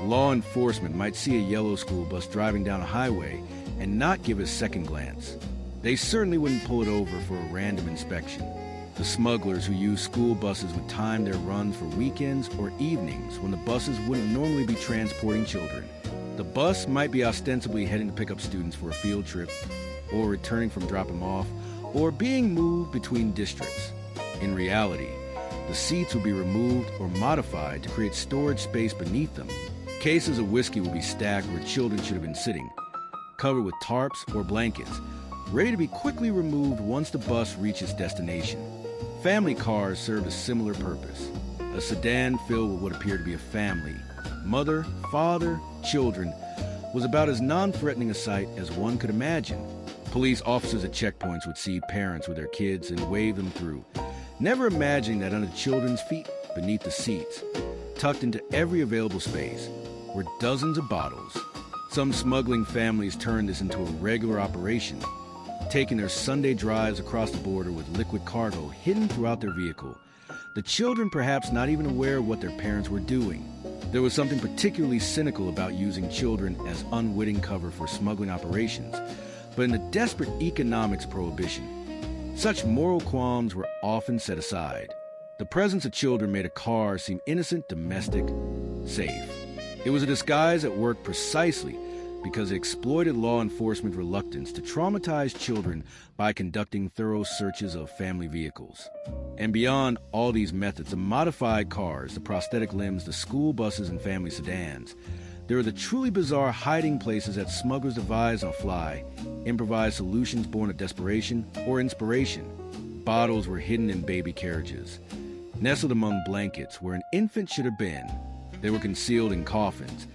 Law enforcement might see a yellow school bus driving down a highway and not give a second glance. They certainly wouldn't pull it over for a random inspection. The smugglers who used school buses would time their runs for weekends or evenings when the buses wouldn't normally be transporting children. The bus might be ostensibly heading to pick up students for a field trip, or returning from dropping them off, or being moved between districts. In reality, the seats would be removed or modified to create storage space beneath them. Cases of whiskey would be stacked where children should have been sitting, covered with tarps or blankets, ready to be quickly removed once the bus reaches destination. Family cars served a similar purpose. A sedan filled with what appeared to be a family, mother, father, children, was about as non-threatening a sight as one could imagine. Police officers at checkpoints would see parents with their kids and wave them through, never imagining that under children's feet, beneath the seats, tucked into every available space, were dozens of bottles. Some smuggling families turned this into a regular operation, taking their Sunday drives across the border with liquid cargo hidden throughout their vehicle, the children perhaps not even aware of what their parents were doing. There was something particularly cynical about using children as unwitting cover for smuggling operations, but in the desperate economics of Prohibition, such moral qualms were often set aside. The presence of children made a car seem innocent, domestic, safe. It was a disguise that worked precisely because it exploited law enforcement reluctance to traumatize children by conducting thorough searches of family vehicles. And beyond all these methods, the modified cars, the prosthetic limbs, the school buses and family sedans, there are the truly bizarre hiding places that smugglers devise on the fly, improvised solutions born of desperation or inspiration. Bottles were hidden in baby carriages, nestled among blankets where an infant should have been. They were concealed in coffins,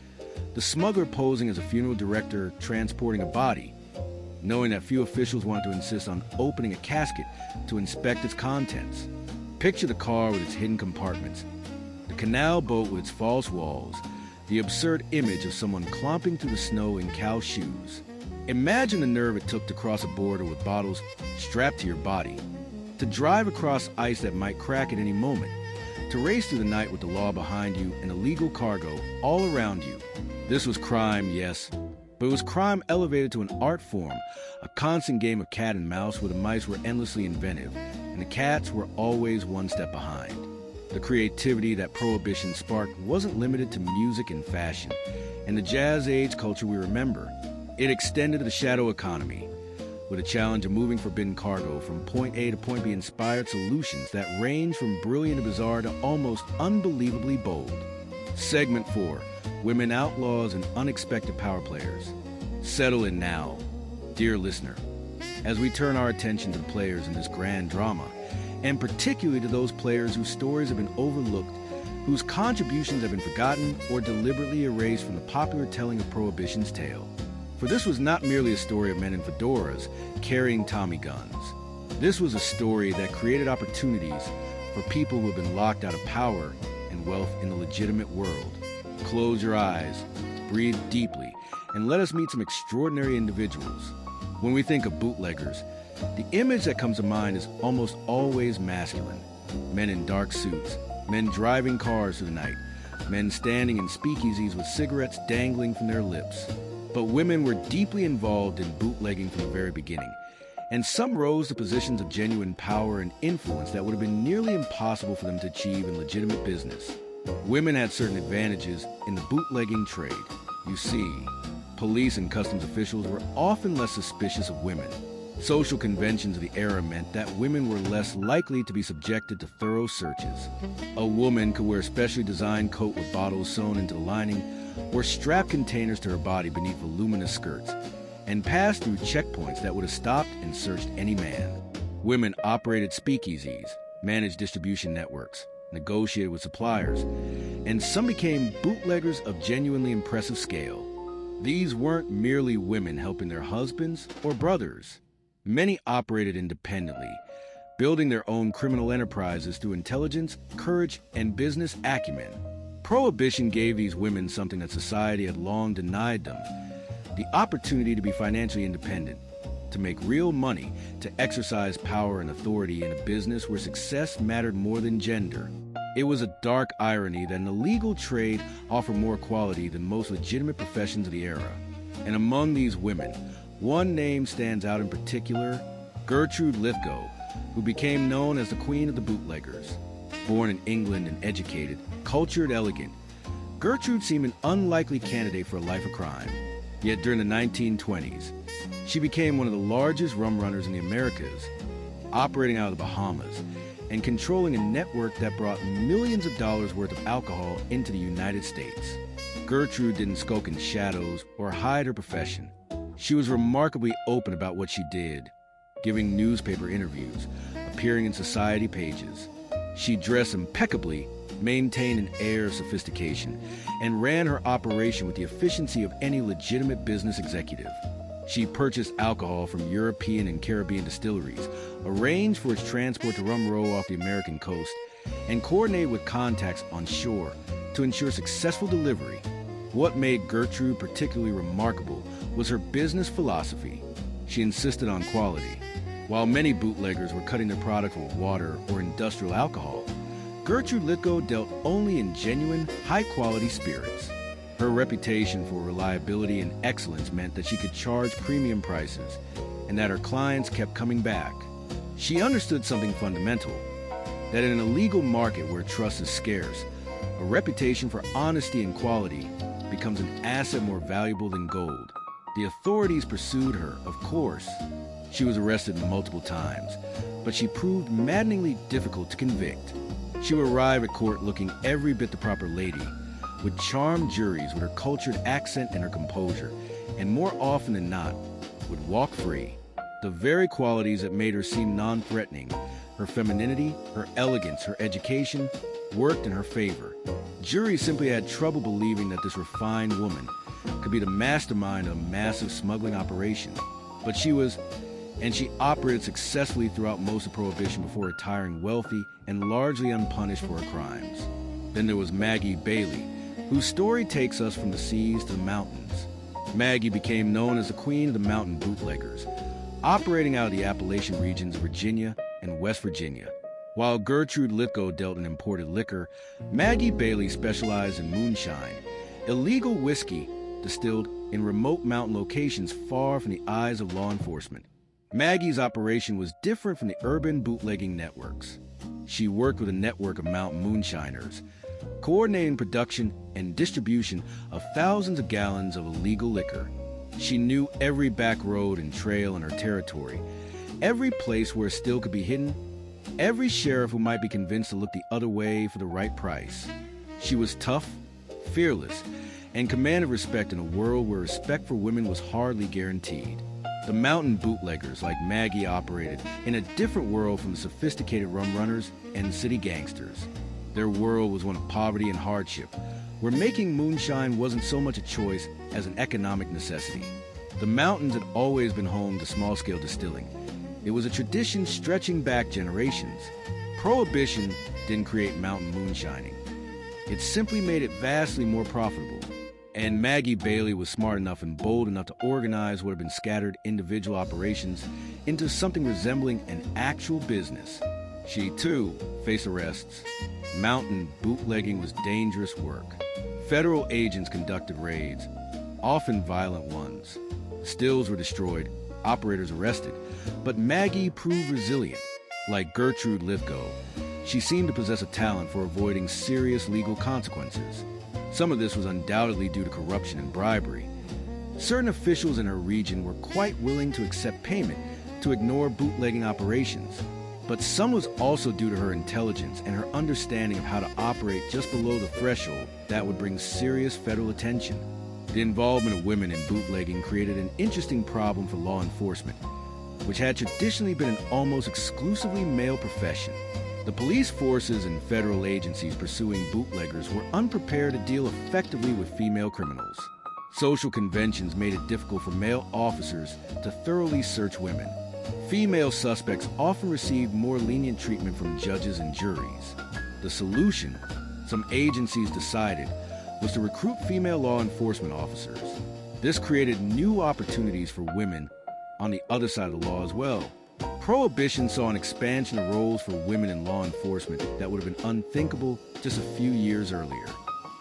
the smuggler posing as a funeral director transporting a body, knowing that few officials wanted to insist on opening a casket to inspect its contents. Picture the car with its hidden compartments, the canal boat with its false walls, the absurd image of someone clomping through the snow in cow shoes. Imagine the nerve it took to cross a border with bottles strapped to your body, to drive across ice that might crack at any moment, to race through the night with the law behind you and illegal cargo all around you. This was crime, yes, but it was crime elevated to an art form, a constant game of cat and mouse where the mice were endlessly inventive, and the cats were always one step behind. The creativity that Prohibition sparked wasn't limited to music and fashion, and the jazz age culture we remember. It extended to the shadow economy, with a challenge of moving forbidden cargo from point A to point B, inspired solutions that range from brilliant and bizarre to almost unbelievably bold. Segment 4. Women outlaws and unexpected power players. Settle in now, dear listener, as we turn our attention to the players in this grand drama, and particularly to those players whose stories have been overlooked, whose contributions have been forgotten or deliberately erased from the popular telling of Prohibition's tale. For this was not merely a story of men in fedoras carrying Tommy guns. This was a story that created opportunities for people who have been locked out of power and wealth in the legitimate world. Close your eyes, breathe deeply, and let us meet some extraordinary individuals. When we think of bootleggers, the image that comes to mind is almost always masculine. Men in dark suits, men driving cars through the night, men standing in speakeasies with cigarettes dangling from their lips. But women were deeply involved in bootlegging from the very beginning, and some rose to positions of genuine power and influence that would have been nearly impossible for them to achieve in legitimate business. Women had certain advantages in the bootlegging trade. You see, police and customs officials were often less suspicious of women. Social conventions of the era meant that women were less likely to be subjected to thorough searches. A woman could wear a specially designed coat with bottles sewn into the lining, or strap containers to her body beneath voluminous skirts, and pass through checkpoints that would have stopped and searched any man. Women operated speakeasies, managed distribution networks, negotiated with suppliers, and some became bootleggers of genuinely impressive scale. These weren't merely women helping their husbands or brothers. Many operated independently, building their own criminal enterprises through intelligence, courage, and business acumen. Prohibition gave these women something that society had long denied them: the opportunity to be financially independent, to make real money, to exercise power and authority in a business where success mattered more than gender. It was a dark irony that an illegal trade offered more equality than most legitimate professions of the era. And among these women, one name stands out in particular: Gertrude Lithgow, who became known as the Queen of the Bootleggers. Born in England and educated, cultured, elegant, Gertrude seemed an unlikely candidate for a life of crime. Yet during the 1920s, she became one of the largest rum-runners in the Americas, operating out of the Bahamas and controlling a network that brought millions of dollars worth of alcohol into the United States. Gertrude didn't skulk in shadows or hide her profession. She was remarkably open about what she did, giving newspaper interviews, appearing in society pages. She dressed impeccably, maintained an air of sophistication, and ran her operation with the efficiency of any legitimate business executive. She purchased alcohol from European and Caribbean distilleries, arranged for its transport to Rum Row off the American coast, and coordinated with contacts on shore to ensure successful delivery. What made Gertrude particularly remarkable was her business philosophy. She insisted on quality. While many bootleggers were cutting their product with water or industrial alcohol, Gertrude Lithgow dealt only in genuine, high-quality spirits. Her reputation for reliability and excellence meant that she could charge premium prices and that her clients kept coming back. She understood something fundamental: that in an illegal market where trust is scarce, a reputation for honesty and quality becomes an asset more valuable than gold. The authorities pursued her, of course. She was arrested multiple times, but she proved maddeningly difficult to convict. She would arrive at court looking every bit the proper lady, would charm juries with her cultured accent and her composure, and more often than not, would walk free. The very qualities that made her seem non-threatening, her femininity, her elegance, her education, worked in her favor. Juries simply had trouble believing that this refined woman could be the mastermind of a massive smuggling operation. But she was, and she operated successfully throughout most of Prohibition before retiring wealthy and largely unpunished for her crimes. Then there was Maggie Bailey, whose story takes us from the seas to the mountains. Maggie became known as the Queen of the Mountain Bootleggers, operating out of the Appalachian regions of Virginia and West Virginia. While Gertrude Lithgow dealt in imported liquor, Maggie Bailey specialized in moonshine, illegal whiskey distilled in remote mountain locations far from the eyes of law enforcement. Maggie's operation was different from the urban bootlegging networks. She worked with a network of mountain moonshiners, coordinating production and distribution of thousands of gallons of illegal liquor. She knew every back road and trail in her territory, every place where a still could be hidden, every sheriff who might be convinced to look the other way for the right price. She was tough, fearless, and commanded respect in a world where respect for women was hardly guaranteed. The mountain bootleggers, like Maggie, operated in a different world from the sophisticated rum-runners and city gangsters. Their world was one of poverty and hardship, where making moonshine wasn't so much a choice as an economic necessity. The mountains had always been home to small-scale distilling. It was a tradition stretching back generations. Prohibition didn't create mountain moonshining. It simply made it vastly more profitable. And Maggie Bailey was smart enough and bold enough to organize what had been scattered individual operations into something resembling an actual business. She, too, faced arrests. Mountain bootlegging was dangerous work. Federal agents conducted raids, often violent ones. Stills were destroyed, operators arrested, but Maggie proved resilient. Like Gertrude Lithgow, she seemed to possess a talent for avoiding serious legal consequences. Some of this was undoubtedly due to corruption and bribery. Certain officials in her region were quite willing to accept payment to ignore bootlegging operations. But some was also due to her intelligence and her understanding of how to operate just below the threshold that would bring serious federal attention. The involvement of women in bootlegging created an interesting problem for law enforcement, which had traditionally been an almost exclusively male profession. The police forces and federal agencies pursuing bootleggers were unprepared to deal effectively with female criminals. Social conventions made it difficult for male officers to thoroughly search women. Female suspects often received more lenient treatment from judges and juries. The solution, some agencies decided, was to recruit female law enforcement officers. This created new opportunities for women on the other side of the law as well. Prohibition saw an expansion of roles for women in law enforcement that would have been unthinkable just a few years earlier.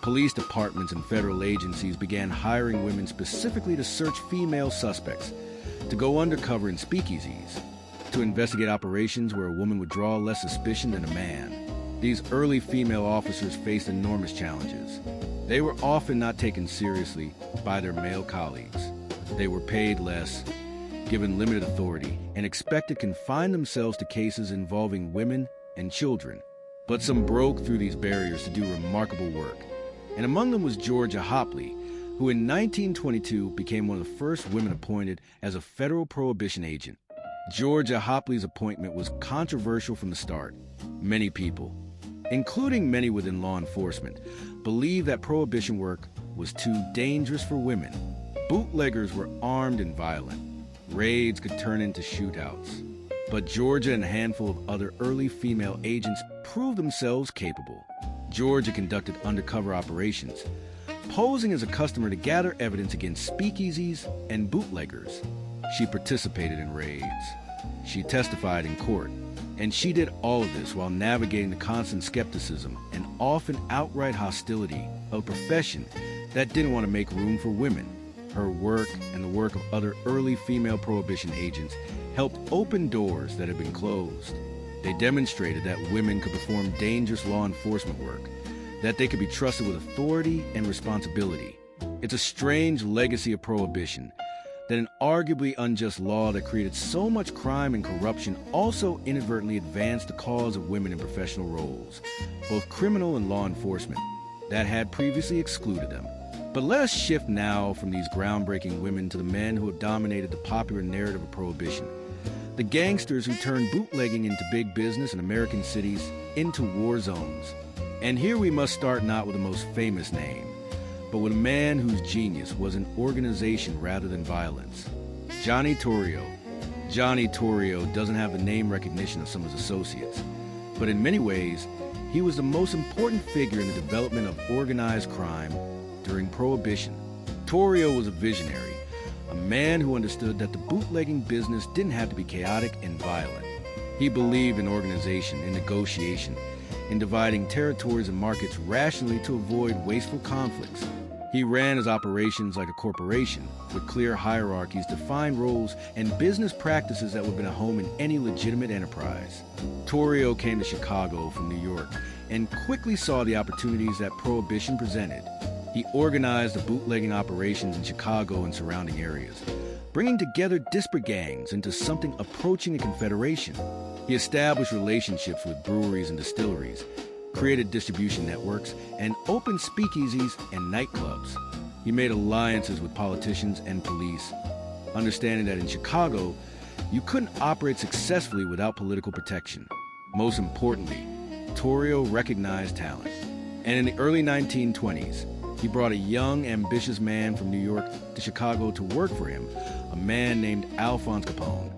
Police departments and federal agencies began hiring women specifically to search female suspects, to go undercover in speakeasies, to investigate operations where a woman would draw less suspicion than a man. These early female officers faced enormous challenges. They were often not taken seriously by their male colleagues. They were paid less, given limited authority, and expected to confine themselves to cases involving women and children. But some broke through these barriers to do remarkable work. And among them was Georgia Hopley, who in 1922 became one of the first women appointed as a federal prohibition agent. Georgia Hopley's appointment was controversial from the start. Many people, including many within law enforcement, believed that prohibition work was too dangerous for women. Bootleggers were armed and violent. Raids could turn into shootouts. But Georgia and a handful of other early female agents proved themselves capable. Georgia conducted undercover operations, posing as a customer to gather evidence against speakeasies and bootleggers. She participated in raids. She testified in court. And she did all of this while navigating the constant skepticism and often outright hostility of a profession that didn't want to make room for women. Her work and the work of other early female prohibition agents helped open doors that had been closed. They demonstrated that women could perform dangerous law enforcement work, that they could be trusted with authority and responsibility. It's a strange legacy of prohibition that an arguably unjust law that created so much crime and corruption also inadvertently advanced the cause of women in professional roles, both criminal and law enforcement, that had previously excluded them. But let us shift now from these groundbreaking women to the men who have dominated the popular narrative of prohibition. The gangsters who turned bootlegging into big business in American cities, into war zones. And here we must start not with the most famous name, but with a man whose genius was in organization rather than violence. Johnny Torrio. Johnny Torrio doesn't have the name recognition of some of his associates, but in many ways, he was the most important figure in the development of organized crime during Prohibition. Torrio was a visionary, a man who understood that the bootlegging business didn't have to be chaotic and violent. He believed in organization, in negotiation, in dividing territories and markets rationally to avoid wasteful conflicts. He ran his operations like a corporation, with clear hierarchies, defined roles, and business practices that would have been a home in any legitimate enterprise. Torrio came to Chicago from New York and quickly saw the opportunities that Prohibition presented. He organized the bootlegging operations in Chicago and surrounding areas, bringing together disparate gangs into something approaching a confederation. He established relationships with breweries and distilleries, created distribution networks, and opened speakeasies and nightclubs. He made alliances with politicians and police, understanding that in Chicago, you couldn't operate successfully without political protection. Most importantly, Torrio recognized talent. And in the early 1920s, he brought a young, ambitious man from New York to Chicago to work for him, a man named Alphonse Capone,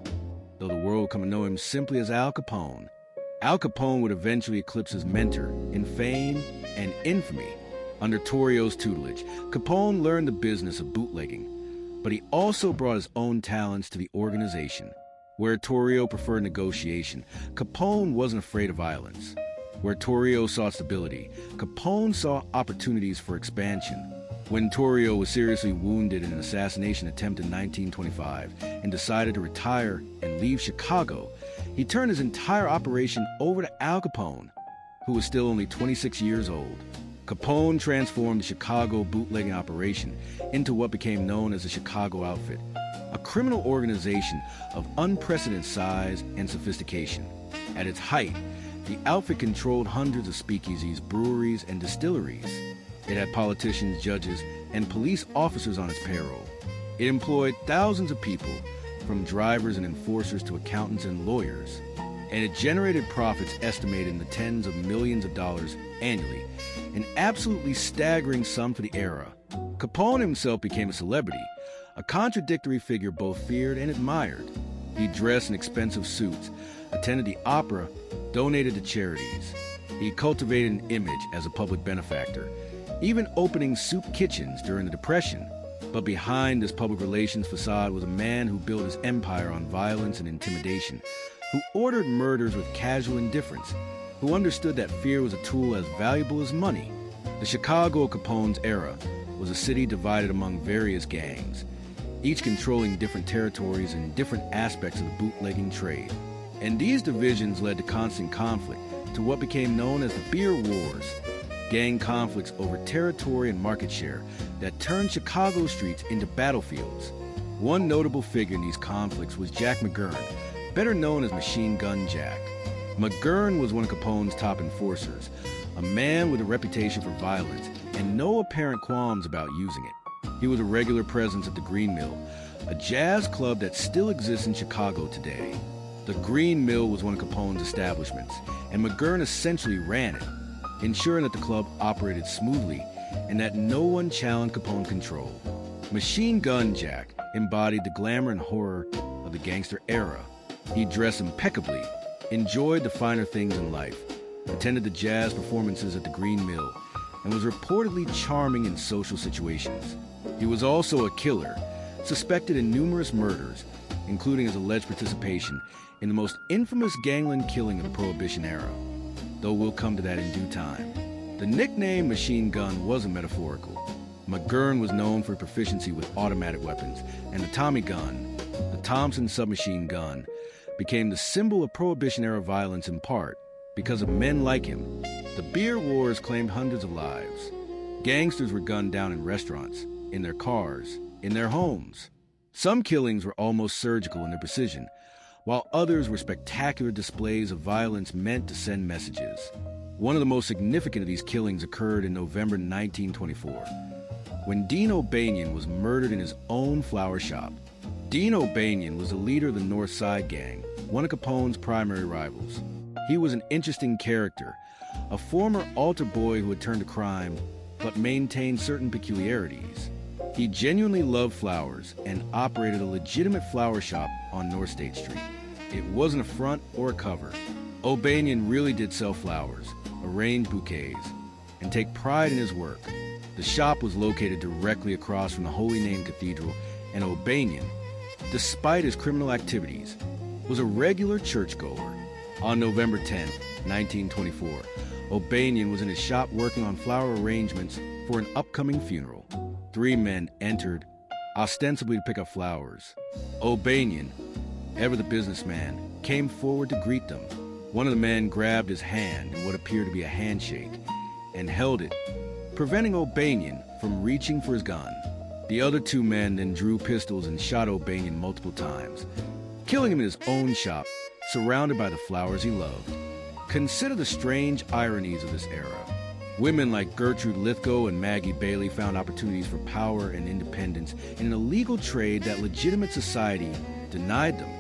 though the world would come to know him simply as Al Capone. Al Capone would eventually eclipse his mentor in fame and infamy. Under Torrio's tutelage, Capone learned the business of bootlegging, but he also brought his own talents to the organization. Where Torrio preferred negotiation, Capone wasn't afraid of violence. Where Torrio saw stability, Capone saw opportunities for expansion. When Torrio was seriously wounded in an assassination attempt in 1925 and decided to retire and leave Chicago, he turned his entire operation over to Al Capone, who was still only 26 years old. Capone transformed the Chicago bootlegging operation into what became known as the Chicago Outfit, a criminal organization of unprecedented size and sophistication. At its height, the outfit controlled hundreds of speakeasies, breweries, and distilleries. It had politicians, judges, and police officers on its payroll. It employed thousands of people, from drivers and enforcers to accountants and lawyers. and it generated profits estimated in the tens of millions of dollars annually, an absolutely staggering sum for the era. Capone himself became a celebrity, a contradictory figure both feared and admired. He dressed in expensive suits, attended the opera, donated to charities. He cultivated an image as a public benefactor, even opening soup kitchens during the Depression. But behind this public relations facade was a man who built his empire on violence and intimidation, who ordered murders with casual indifference, who understood that fear was a tool as valuable as money. The Chicago of Capone's era was a city divided among various gangs, each controlling different territories and different aspects of the bootlegging trade. And these divisions led to constant conflict, to what became known as the Beer Wars, gang conflicts over territory and market share that turned Chicago streets into battlefields. One notable figure in these conflicts was Jack McGurn, better known as Machine Gun Jack. McGurn was one of Capone's top enforcers, a man with a reputation for violence and no apparent qualms about using it. He was a regular presence at the Green Mill, a jazz club that still exists in Chicago today. The Green Mill was one of Capone's establishments, and McGurn essentially ran it, ensuring that the club operated smoothly and that no one challenged Capone control. Machine Gun Jack embodied the glamour and horror of the gangster era. He dressed impeccably, enjoyed the finer things in life, attended the jazz performances at the Green Mill, and was reportedly charming in social situations. He was also a killer, suspected in numerous murders, including his alleged participation in the most infamous gangland killing of the Prohibition era, though we'll come to that in due time. The nickname Machine Gun wasn't metaphorical. McGurn was known for proficiency with automatic weapons, and the Tommy gun, the Thompson submachine gun, became the symbol of Prohibition-era violence in part because of men like him. The Beer Wars claimed hundreds of lives. Gangsters were gunned down in restaurants, in their cars, in their homes. Some killings were almost surgical in their precision, while others were spectacular displays of violence meant to send messages. One of the most significant of these killings occurred in November 1924, when Dean O'Banion was murdered in his own flower shop. Dean O'Banion was the leader of the North Side Gang, one of Capone's primary rivals. He was an interesting character, a former altar boy who had turned to crime, but maintained certain peculiarities. He genuinely loved flowers and operated a legitimate flower shop on North State Street. It wasn't a front or a cover. O'Banion really did sell flowers, arrange bouquets, and take pride in his work. The shop was located directly across from the Holy Name Cathedral, and O'Banion, despite his criminal activities, was a regular churchgoer. On November 10, 1924, O'Banion was in his shop working on flower arrangements for an upcoming funeral. 3 men entered, ostensibly to pick up flowers. O'Banion, ever the businessman, came forward to greet them. One of the men grabbed his hand in what appeared to be a handshake and held it, preventing O'Banion from reaching for his gun. The other 2 men then drew pistols and shot O'Banion multiple times, killing him in his own shop, surrounded by the flowers he loved. Consider the strange ironies of this era. Women like Gertrude Lithgow and Maggie Bailey found opportunities for power and independence in an illegal trade that legitimate society denied them.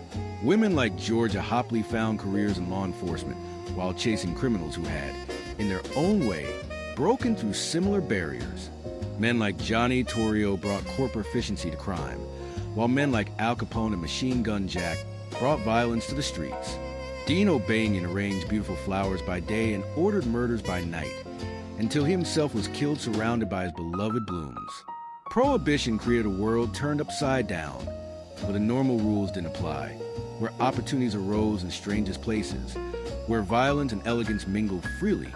Women like Georgia Hopley found careers in law enforcement while chasing criminals who had, in their own way, broken through similar barriers. Men like Johnny Torrio brought corporate efficiency to crime, while men like Al Capone and Machine Gun Jack brought violence to the streets. Dean O'Banion arranged beautiful flowers by day and ordered murders by night, until he himself was killed surrounded by his beloved blooms. Prohibition created a world turned upside down, where the normal rules didn't apply, where opportunities arose in strangest places, where violence and elegance mingled freely,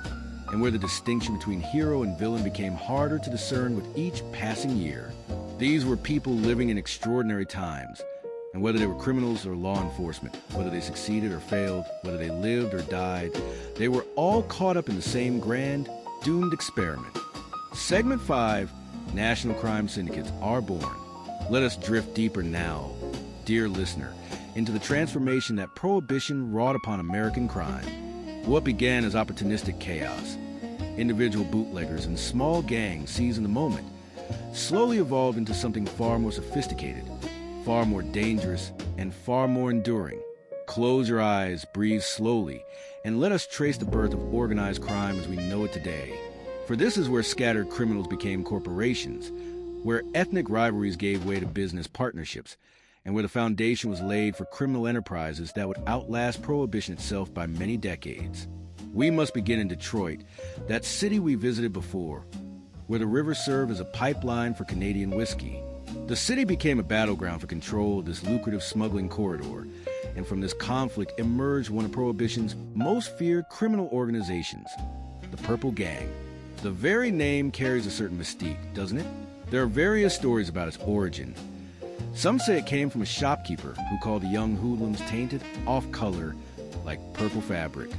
and where the distinction between hero and villain became harder to discern with each passing year. These were people living in extraordinary times, and whether they were criminals or law enforcement, whether they succeeded or failed, whether they lived or died, they were all caught up in the same grand, doomed experiment. Segment 5, National Crime Syndicates are born. Let us drift deeper now, dear listener, into the transformation that Prohibition wrought upon American crime. What began as opportunistic chaos, individual bootleggers and small gangs seizing the moment, slowly evolved into something far more sophisticated, far more dangerous, and far more enduring. Close your eyes, breathe slowly, and let us trace the birth of organized crime as we know it today. For this is where scattered criminals became corporations, where ethnic rivalries gave way to business partnerships, and where the foundation was laid for criminal enterprises that would outlast Prohibition itself by many decades. We must begin in Detroit, that city we visited before, where the river served as a pipeline for Canadian whiskey. The city became a battleground for control of this lucrative smuggling corridor, and from this conflict emerged one of Prohibition's most feared criminal organizations, the Purple Gang. The very name carries a certain mystique, doesn't it? There are various stories about its origin. Some say it came from a shopkeeper who called the young hoodlums tainted, off-color, like purple fabric.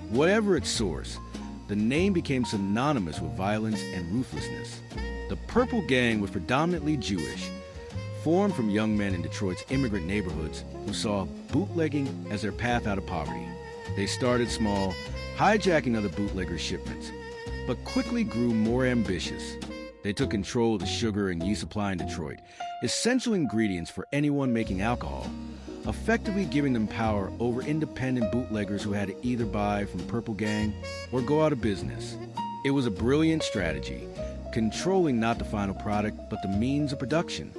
Whatever its source, the name became synonymous with violence and ruthlessness. The Purple Gang was predominantly Jewish, formed from young men in Detroit's immigrant neighborhoods who saw bootlegging as their path out of poverty. They started small, hijacking other bootleggers' shipments, but quickly grew more ambitious. They took control of the sugar and yeast supply in Detroit, essential ingredients for anyone making alcohol, effectively giving them power over independent bootleggers who had to either buy from Purple Gang or go out of business. It was a brilliant strategy, controlling not the final product but the means of production.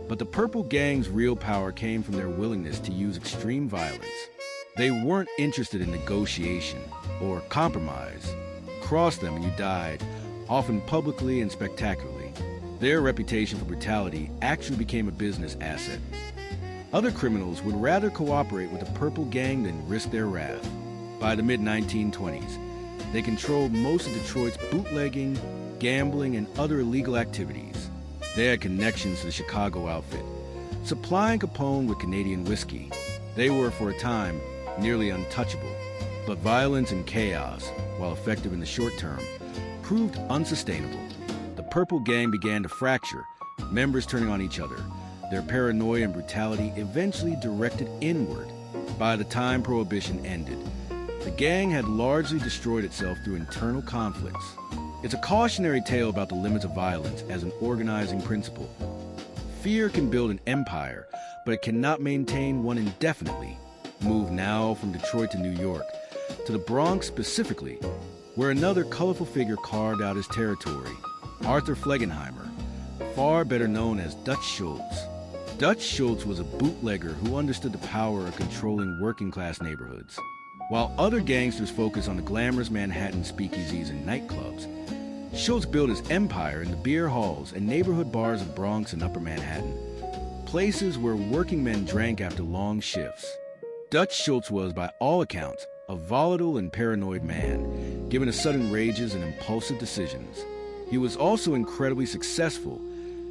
But the Purple Gang's real power came from their willingness to use extreme violence. They weren't interested in negotiation or compromise. Cross them and you died, often publicly and spectacularly. Their reputation for brutality actually became a business asset. Other criminals would rather cooperate with the Purple Gang than risk their wrath. By the mid-1920s, they controlled most of Detroit's bootlegging, gambling, and other illegal activities. They had connections to the Chicago outfit, supplying Capone with Canadian whiskey. They were, for a time, nearly untouchable. But violence and chaos, while effective in the short term, proved unsustainable. The Purple Gang began to fracture, members turning on each other, their paranoia and brutality eventually directed inward. By the time Prohibition ended, the gang had largely destroyed itself through internal conflicts. It's a cautionary tale about the limits of violence as an organizing principle. Fear can build an empire, but it cannot maintain one indefinitely. Move now from Detroit to New York, to the Bronx specifically, where another colorful figure carved out his territory, Arthur Flegenheimer, far better known as Dutch Schultz. Dutch Schultz was a bootlegger who understood the power of controlling working-class neighborhoods. While other gangsters focused on the glamorous Manhattan speakeasies and nightclubs, Schultz built his empire in the beer halls and neighborhood bars of Bronx and Upper Manhattan, places where working men drank after long shifts. Dutch Schultz was, by all accounts, a volatile and paranoid man, given to sudden rages and impulsive decisions. He was also incredibly successful,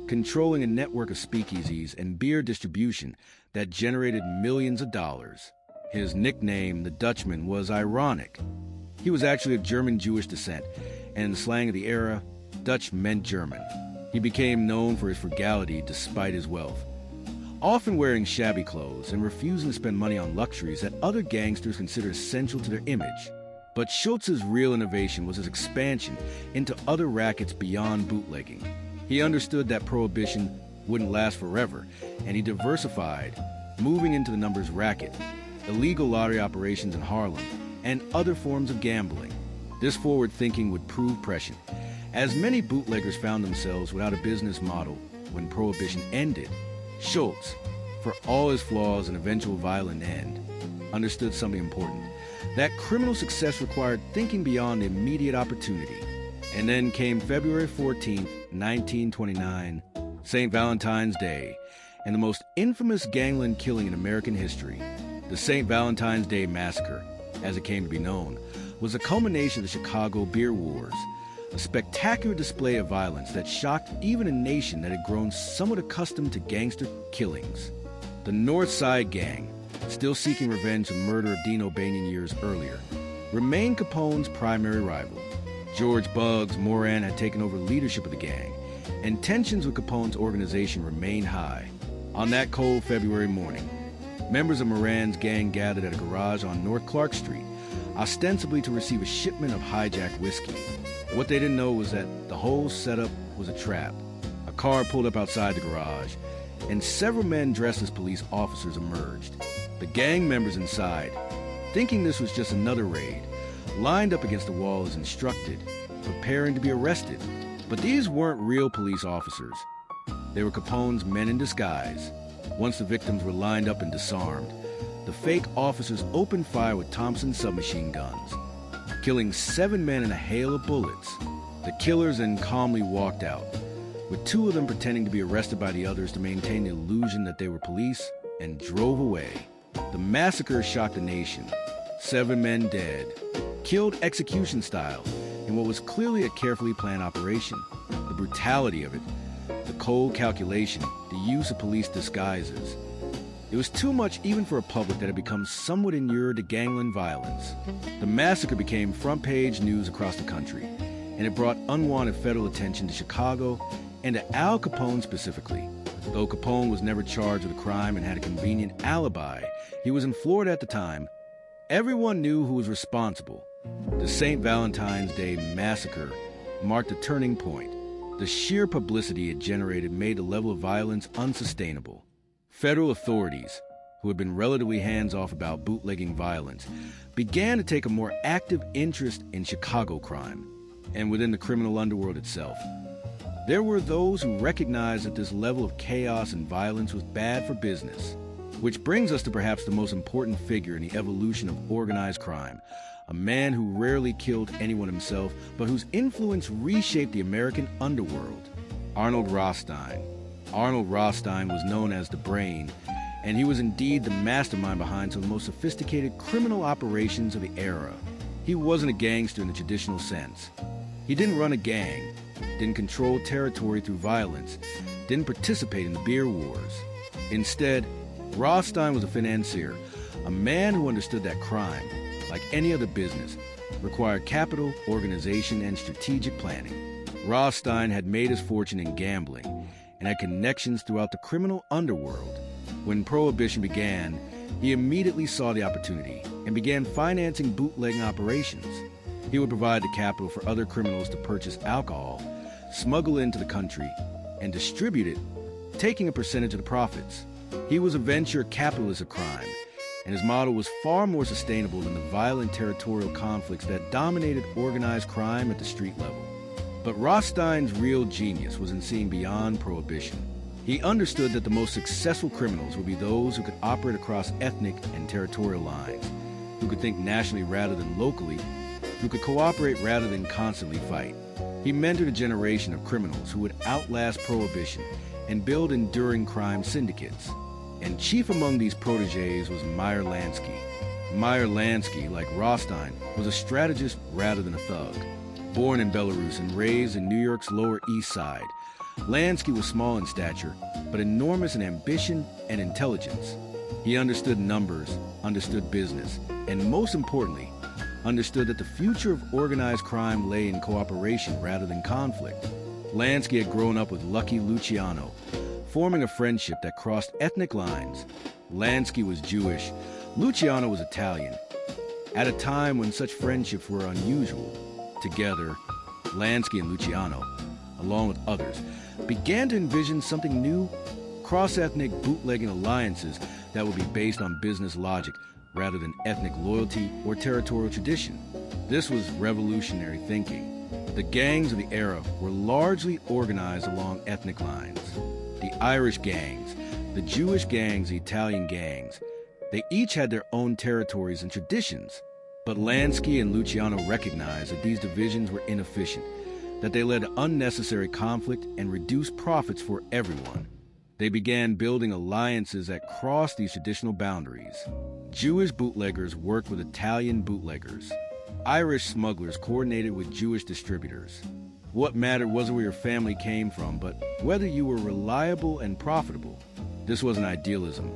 controlling a network of speakeasies and beer distribution that generated millions of dollars. His nickname, the Dutchman, was ironic. He was actually of German-Jewish descent, and in the slang of the era, Dutch meant German. He became known for his frugality despite his wealth, often wearing shabby clothes and refusing to spend money on luxuries that other gangsters considered essential to their image. But Schultz's real innovation was his expansion into other rackets beyond bootlegging. He understood that Prohibition wouldn't last forever, and he diversified, moving into the numbers racket, illegal lottery operations in Harlem, and other forms of gambling. This forward thinking would prove prescient, as many bootleggers found themselves without a business model when Prohibition ended. Schultz, for all his flaws and eventual violent end, understood something important, that criminal success required thinking beyond immediate opportunity. And then came February 14th, 1929, St. Valentine's Day, and the most infamous gangland killing in American history. The St. Valentine's Day Massacre, as it came to be known, was a culmination of the Chicago Beer Wars, a spectacular display of violence that shocked even a nation that had grown somewhat accustomed to gangster killings. The North Side Gang, still seeking revenge for the murder of Dean O'Banion years earlier, remained Capone's primary rival. George Bugs Moran had taken over leadership of the gang, and tensions with Capone's organization remained high. On that cold February morning, members of Moran's gang gathered at a garage on North Clark Street, ostensibly to receive a shipment of hijacked whiskey. What they didn't know was that the whole setup was a trap. A car pulled up outside the garage, and several men dressed as police officers emerged. The gang members inside, thinking this was just another raid, lined up against the wall as instructed, preparing to be arrested. But these weren't real police officers. They were Capone's men in disguise. Once the victims were lined up and disarmed, the fake officers opened fire with Thompson submachine guns, killing 7 men in a hail of bullets. The killers then calmly walked out, with 2 of them pretending to be arrested by the others to maintain the illusion that they were police, and drove away. The massacre shocked the nation. 7 men dead, killed execution style, in what was clearly a carefully planned operation. The brutality of it, the cold calculation, the use of police disguises. It was too much even for a public that had become somewhat inured to gangland violence. The massacre became front-page news across the country, and it brought unwanted federal attention to Chicago and to Al Capone specifically. Though Capone was never charged with a crime and had a convenient alibi, he was in Florida at the time. Everyone knew who was responsible. The St. Valentine's Day massacre marked a turning point. The sheer publicity it generated made the level of violence unsustainable. Federal authorities, who had been relatively hands-off about bootlegging violence, began to take a more active interest in Chicago crime and within the criminal underworld itself. There were those who recognized that this level of chaos and violence was bad for business, which brings us to perhaps the most important figure in the evolution of organized crime, a man who rarely killed anyone himself, but whose influence reshaped the American underworld, Arnold Rothstein. Arnold Rothstein was known as the Brain, and he was indeed the mastermind behind some of the most sophisticated criminal operations of the era. He wasn't a gangster in the traditional sense. He didn't run a gang, didn't control territory through violence, didn't participate in the beer wars. Instead, Rothstein was a financier, a man who understood that crime, like any other business, required capital, organization, and strategic planning. Rothstein had made his fortune in gambling and had connections throughout the criminal underworld. When Prohibition began, he immediately saw the opportunity and began financing bootlegging operations. He would provide the capital for other criminals to purchase alcohol, smuggle it into the country, and distribute it, taking a percentage of the profits. He was a venture capitalist of crime, and his model was far more sustainable than the violent territorial conflicts that dominated organized crime at the street level. But Rothstein's real genius was in seeing beyond Prohibition. He understood that the most successful criminals would be those who could operate across ethnic and territorial lines, who could think nationally rather than locally, who could cooperate rather than constantly fight. He mentored a generation of criminals who would outlast Prohibition and build enduring crime syndicates. And chief among these protégés was Meyer Lansky. Meyer Lansky, like Rothstein, was a strategist rather than a thug. Born in Belarus and raised in New York's Lower East Side, Lansky was small in stature, but enormous in ambition and intelligence. He understood numbers, understood business, and most importantly, understood that the future of organized crime lay in cooperation rather than conflict. Lansky had grown up with Lucky Luciano, forming a friendship that crossed ethnic lines. Lansky was Jewish, Luciano was Italian. At a time when such friendships were unusual, together, Lansky and Luciano, along with others, began to envision something new, cross-ethnic bootlegging alliances that would be based on business logic rather than ethnic loyalty or territorial tradition. This was revolutionary thinking. The gangs of the era were largely organized along ethnic lines. The Irish gangs, the Jewish gangs, the Italian gangs, they each had their own territories and traditions. But Lansky and Luciano recognized that these divisions were inefficient, that they led to unnecessary conflict and reduced profits for everyone. They began building alliances that crossed these traditional boundaries. Jewish bootleggers worked with Italian bootleggers. Irish smugglers coordinated with Jewish distributors. What mattered wasn't where your family came from, but whether you were reliable and profitable. This wasn't idealism.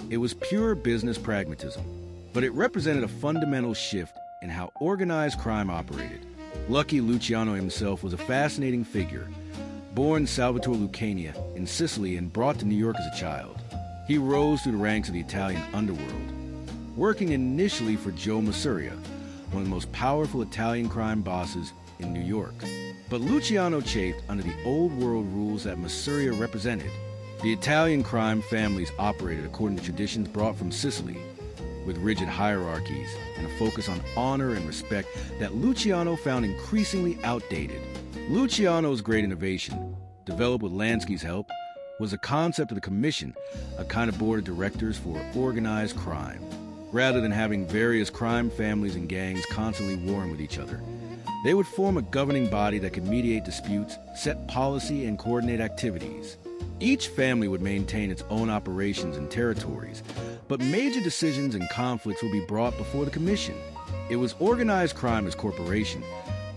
It was pure business pragmatism. But it represented a fundamental shift in how organized crime operated. Lucky Luciano himself was a fascinating figure. Born Salvatore Lucania in Sicily and brought to New York as a child, he rose through the ranks of the Italian underworld, working initially for Joe Masuria, one of the most powerful Italian crime bosses in New York. But Luciano chafed under the old world rules that Masuria represented. The Italian crime families operated according to traditions brought from Sicily, with rigid hierarchies and a focus on honor and respect that Luciano found increasingly outdated. Luciano's great innovation, developed with Lansky's help, was the concept of the Commission, a kind of board of directors for organized crime. Rather than having various crime families and gangs constantly warring with each other, they would form a governing body that could mediate disputes, set policy, and coordinate activities. Each family would maintain its own operations and territories, but major decisions and conflicts would be brought before the Commission. It was organized crime as corporation,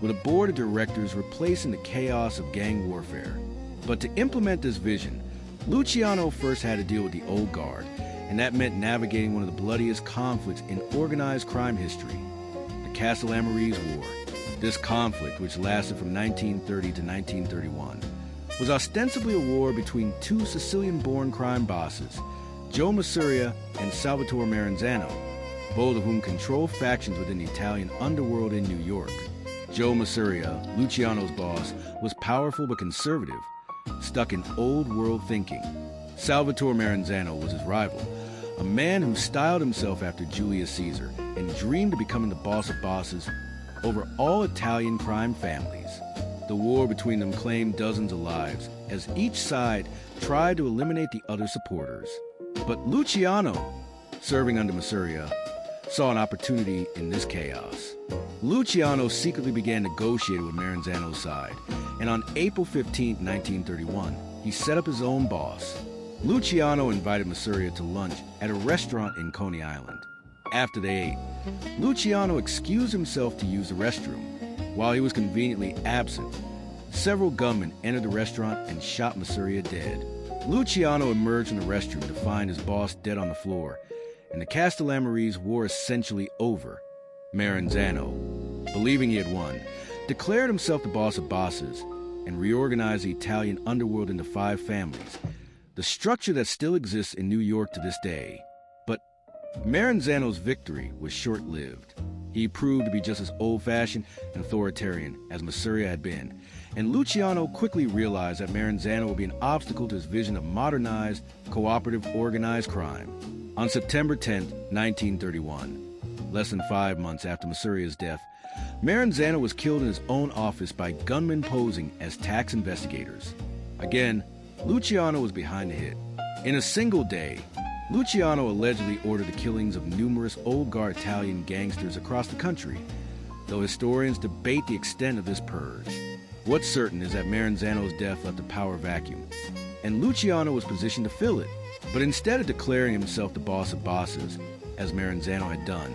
with a board of directors replacing the chaos of gang warfare. But to implement this vision, Luciano first had to deal with the old guard, and that meant navigating one of the bloodiest conflicts in organized crime history, the Castellamarese War. This conflict, which lasted from 1930 to 1931, was ostensibly a war between two Sicilian-born crime bosses, Joe Masuria and Salvatore Maranzano, both of whom controlled factions within the Italian underworld in New York. Joe Masuria, Luciano's boss, was powerful but conservative, stuck in old-world thinking. Salvatore Maranzano was his rival, a man who styled himself after Julius Caesar and dreamed of becoming the boss of bosses over all Italian crime families. The war between them claimed dozens of lives, as each side tried to eliminate the other supporters. But Luciano, serving under Masuria, saw an opportunity in this chaos. Luciano secretly began negotiating with Maranzano's side, and on April 15, 1931, he set up his own boss. Luciano invited Masuria to lunch at a restaurant in Coney Island. After they ate, Luciano excused himself to use the restroom. While he was conveniently absent, several gunmen entered the restaurant and shot Masuria dead. Luciano emerged from the restroom to find his boss dead on the floor, and the Castellamarese war essentially over. Maranzano, believing he had won, declared himself the boss of bosses and reorganized the Italian underworld into 5 families, the structure that still exists in New York to this day. But Maranzano's victory was short-lived. He proved to be just as old-fashioned and authoritarian as Masuria had been, and Luciano quickly realized that Maranzano would be an obstacle to his vision of modernized, cooperative, organized crime. On September 10, 1931, less than 5 months after Masuria's death, Maranzano was killed in his own office by gunmen posing as tax investigators. Again, Luciano was behind the hit. In a single day, Luciano allegedly ordered the killings of numerous old guard Italian gangsters across the country, though historians debate the extent of this purge. What's certain is that Maranzano's death left a power vacuum, and Luciano was positioned to fill it. But instead of declaring himself the boss of bosses, as Maranzano had done,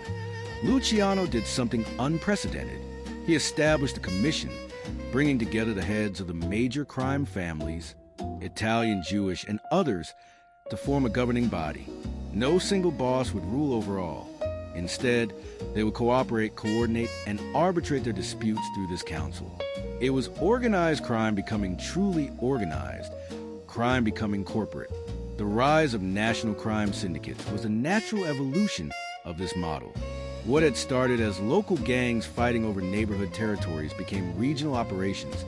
Luciano did something unprecedented. He established a commission, bringing together the heads of the major crime families, Italian, Jewish, and others, to form a governing body. No single boss would rule over all. Instead, they would cooperate, coordinate, and arbitrate their disputes through this council. It was organized crime becoming truly organized, crime becoming corporate. The rise of national crime syndicates was a natural evolution of this model. What had started as local gangs fighting over neighborhood territories became regional operations,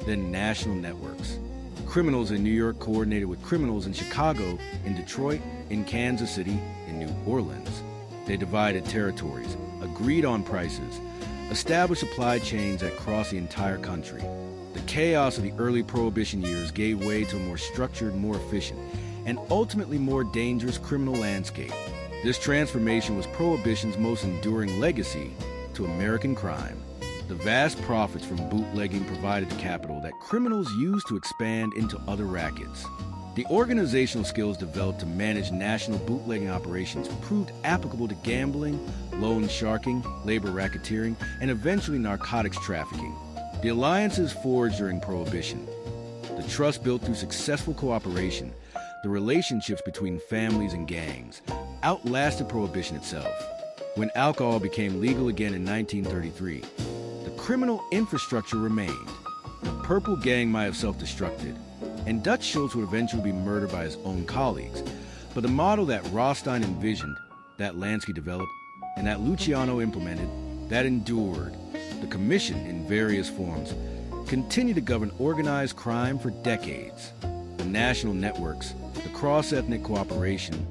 then national networks. Criminals in New York coordinated with criminals in Chicago, in Detroit, in Kansas City, in New Orleans. They divided territories, agreed on prices, established supply chains that crossed the entire country. The chaos of the early Prohibition years gave way to a more structured, more efficient, and ultimately more dangerous criminal landscape. This transformation was Prohibition's most enduring legacy to American crime. The vast profits from bootlegging provided the capital that criminals used to expand into other rackets. The organizational skills developed to manage national bootlegging operations proved applicable to gambling, loan sharking, labor racketeering, and eventually narcotics trafficking. The alliances forged during Prohibition, the trust built through successful cooperation, the relationships between families and gangs, outlasted Prohibition itself. When alcohol became legal again in 1933, criminal infrastructure remained. The Purple Gang might have self-destructed, and Dutch Schultz would eventually be murdered by his own colleagues. But the model that Rothstein envisioned, that Lansky developed, and that Luciano implemented, that endured. The Commission, in various forms, continued to govern organized crime for decades. The national networks, the cross-ethnic cooperation,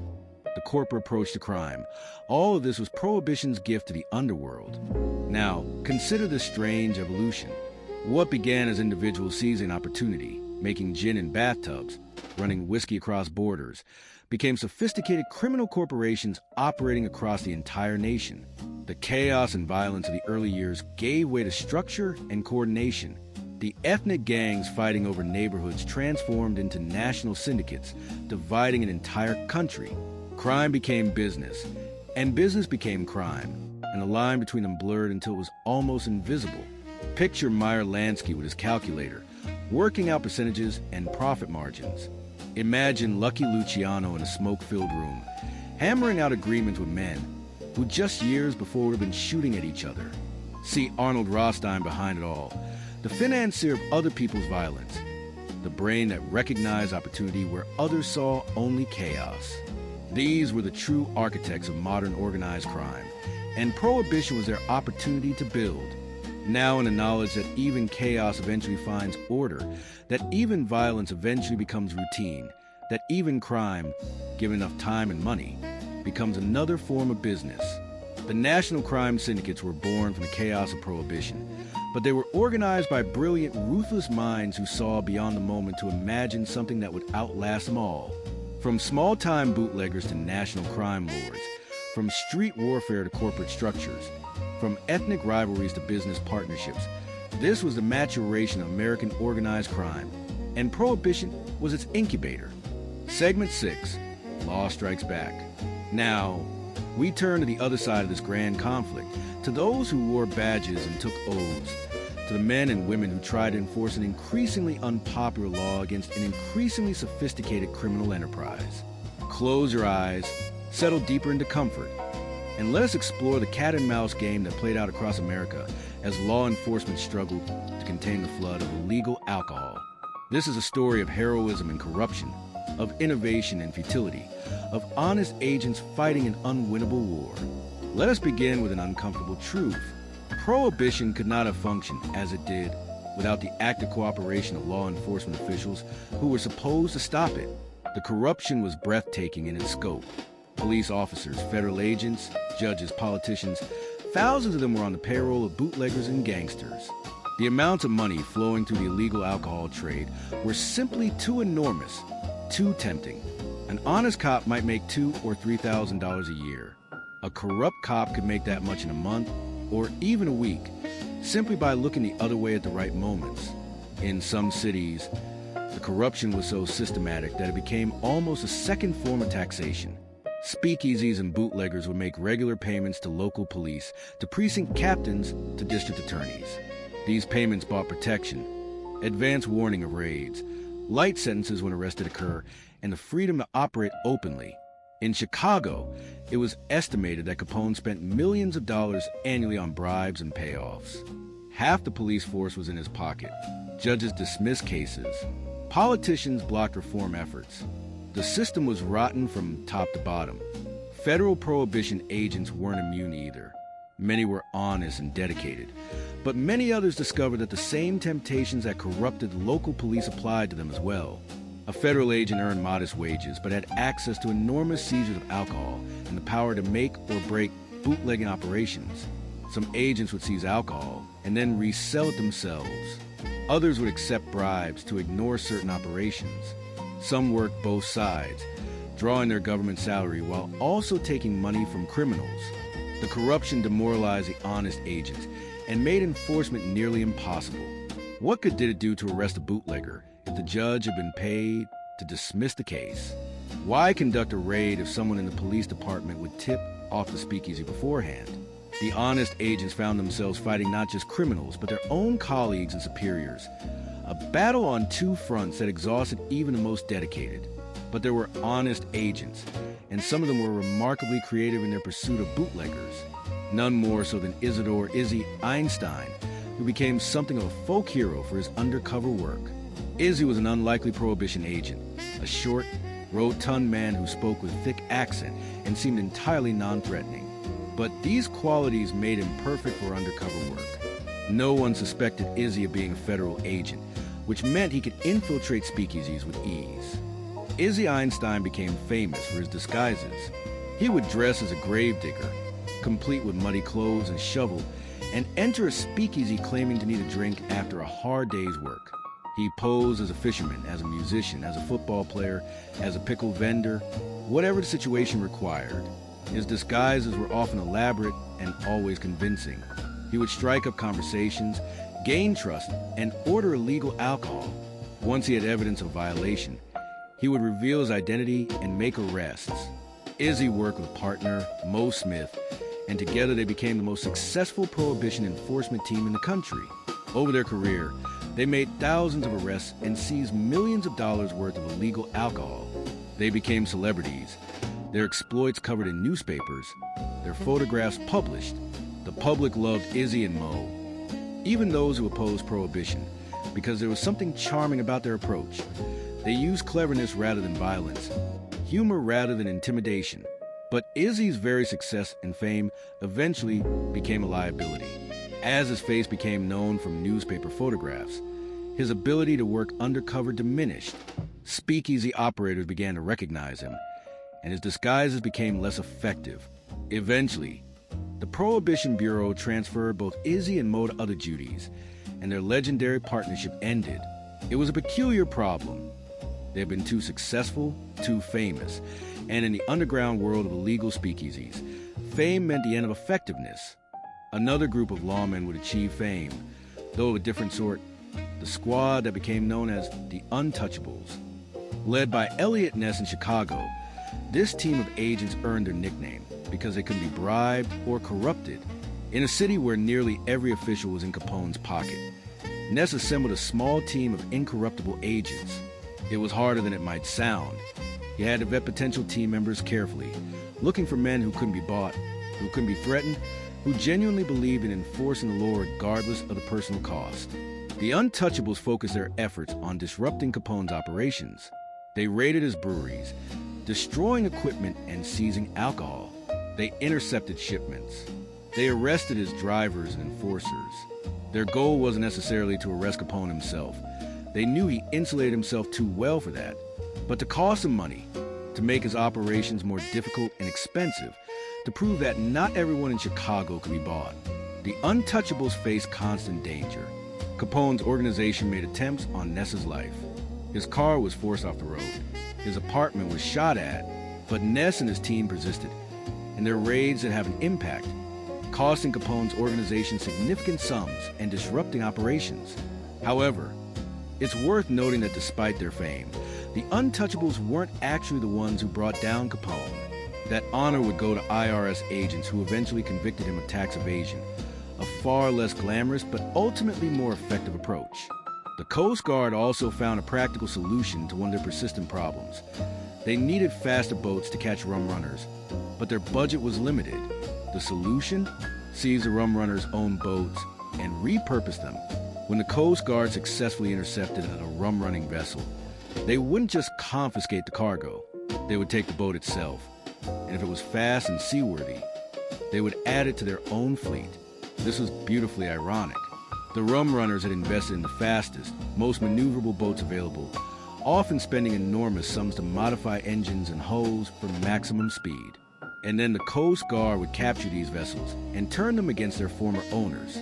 the corporate approach to crime. All of this was Prohibition's gift to the underworld. Now, consider this strange evolution. What began as individuals seizing opportunity, making gin in bathtubs, running whiskey across borders, became sophisticated criminal corporations operating across the entire nation. The chaos and violence of the early years gave way to structure and coordination. The ethnic gangs fighting over neighborhoods transformed into national syndicates, dividing an entire country. Crime became business, and business became crime, and the line between them blurred until it was almost invisible. Picture Meyer Lansky with his calculator, working out percentages and profit margins. Imagine Lucky Luciano in a smoke-filled room, hammering out agreements with men who just years before would have been shooting at each other. See Arnold Rothstein behind it all, the financier of other people's violence, the brain that recognized opportunity where others saw only chaos. These were the true architects of modern organized crime, and Prohibition was their opportunity to build. Now in the knowledge that even chaos eventually finds order, that even violence eventually becomes routine, that even crime, given enough time and money, becomes another form of business. The national crime syndicates were born from the chaos of Prohibition, but they were organized by brilliant, ruthless minds who saw beyond the moment to imagine something that would outlast them all. From small-time bootleggers to national crime lords, from street warfare to corporate structures, from ethnic rivalries to business partnerships, this was the maturation of American organized crime, and Prohibition was its incubator. Segment 6, Law Strikes Back. Now, we turn to the other side of this grand conflict, to those who wore badges and took oaths, to the men and women who tried to enforce an increasingly unpopular law against an increasingly sophisticated criminal enterprise. Close your eyes, settle deeper into comfort, and let us explore the cat-and-mouse game that played out across America as law enforcement struggled to contain the flood of illegal alcohol. This is a story of heroism and corruption, of innovation and futility, of honest agents fighting an unwinnable war. Let us begin with an uncomfortable truth. Prohibition could not have functioned as it did without the active cooperation of law enforcement officials who were supposed to stop it. The corruption was breathtaking in its scope. Police officers, federal agents, judges, politicians, thousands of them were on the payroll of bootleggers and gangsters. The amounts of money flowing through the illegal alcohol trade were simply too enormous, too tempting. An honest cop might make $2,000 or $3,000 a year. A corrupt cop could make that much in a month or even a week, simply by looking the other way at the right moments. In some cities, the corruption was so systematic that it became almost a second form of taxation. Speakeasies and bootleggers would make regular payments to local police, to precinct captains, to district attorneys. These payments bought protection, advance warning of raids, light sentences when arrested occur, and the freedom to operate openly. In Chicago, it was estimated that Capone spent millions of dollars annually on bribes and payoffs. Half the police force was in his pocket. Judges dismissed cases. Politicians blocked reform efforts. The system was rotten from top to bottom. Federal prohibition agents weren't immune either. Many were honest and dedicated, but many others discovered that the same temptations that corrupted local police applied to them as well. A federal agent earned modest wages, but had access to enormous seizures of alcohol and the power to make or break bootlegging operations. Some agents would seize alcohol and then resell it themselves. Others would accept bribes to ignore certain operations. Some worked both sides, drawing their government salary while also taking money from criminals. The corruption demoralized the honest agents and made enforcement nearly impossible. What good did it do to arrest a bootlegger if the judge had been paid to dismiss the case? Why conduct a raid if someone in the police department would tip off the speakeasy beforehand? The honest agents found themselves fighting not just criminals, but their own colleagues and superiors. A battle on two fronts that exhausted even the most dedicated. But there were honest agents, and some of them were remarkably creative in their pursuit of bootleggers. None more so than Isidore Izzy Einstein, who became something of a folk hero for his undercover work. Izzy was an unlikely prohibition agent, a short, rotund man who spoke with thick accent and seemed entirely non-threatening. But these qualities made him perfect for undercover work. No one suspected Izzy of being a federal agent, which meant he could infiltrate speakeasies with ease. Izzy Einstein became famous for his disguises. He would dress as a gravedigger, complete with muddy clothes and shovel, and enter a speakeasy claiming to need a drink after a hard day's work. He posed as a fisherman, as a musician, as a football player, as a pickle vendor, whatever the situation required. His disguises were often elaborate and always convincing. He would strike up conversations, gain trust, and order illegal alcohol. Once he had evidence of violation, he would reveal his identity and make arrests. Izzy worked with partner Mo Smith, and together they became the most successful Prohibition enforcement team in the country. Over their career, they made thousands of arrests and seized millions of dollars worth of illegal alcohol. They became celebrities, their exploits covered in newspapers, their photographs published. The public loved Izzy and Mo, even those who opposed Prohibition, because there was something charming about their approach. They used cleverness rather than violence, humor rather than intimidation. But Izzy's very success and fame eventually became a liability. As his face became known from newspaper photographs, his ability to work undercover diminished. Speakeasy operators began to recognize him, and his disguises became less effective. Eventually, the Prohibition Bureau transferred both Izzy and Mo to other duties, and their legendary partnership ended. It was a peculiar problem. They had been too successful, too famous, and in the underground world of illegal speakeasies, fame meant the end of effectiveness. Another group of lawmen would achieve fame, though of a different sort, the squad that became known as the Untouchables. Led by Elliot Ness in Chicago, this team of agents earned their nickname because they couldn't be bribed or corrupted. In a city where nearly every official was in Capone's pocket, Ness assembled a small team of incorruptible agents. It was harder than it might sound. He had to vet potential team members carefully, looking for men who couldn't be bought, who couldn't be threatened, who genuinely believed in enforcing the law regardless of the personal cost. The Untouchables focused their efforts on disrupting Capone's operations. They raided his breweries, destroying equipment and seizing alcohol. They intercepted shipments. They arrested his drivers and enforcers. Their goal wasn't necessarily to arrest Capone himself. They knew he insulated himself too well for that, but to cost him money, to make his operations more difficult and expensive, to prove that not everyone in Chicago could be bought. The Untouchables faced constant danger. Capone's organization made attempts on Ness's life. His car was forced off the road. His apartment was shot at, but Ness and his team persisted, and their raids would have an impact, costing Capone's organization significant sums and disrupting operations. However, it's worth noting that despite their fame, the Untouchables weren't actually the ones who brought down Capone. That honor would go to IRS agents who eventually convicted him of tax evasion, a far less glamorous but ultimately more effective approach. The Coast Guard also found a practical solution to one of their persistent problems. They needed faster boats to catch rum-runners, but their budget was limited. The solution? Seize the rum-runners' own boats and repurpose them. When the Coast Guard successfully intercepted a rum-running vessel, they wouldn't just confiscate the cargo. They would take the boat itself, and if it was fast and seaworthy, they would add it to their own fleet. This was beautifully ironic. The rum-runners had invested in the fastest, most maneuverable boats available, often spending enormous sums to modify engines and hulls for maximum speed. And then the Coast Guard would capture these vessels and turn them against their former owners.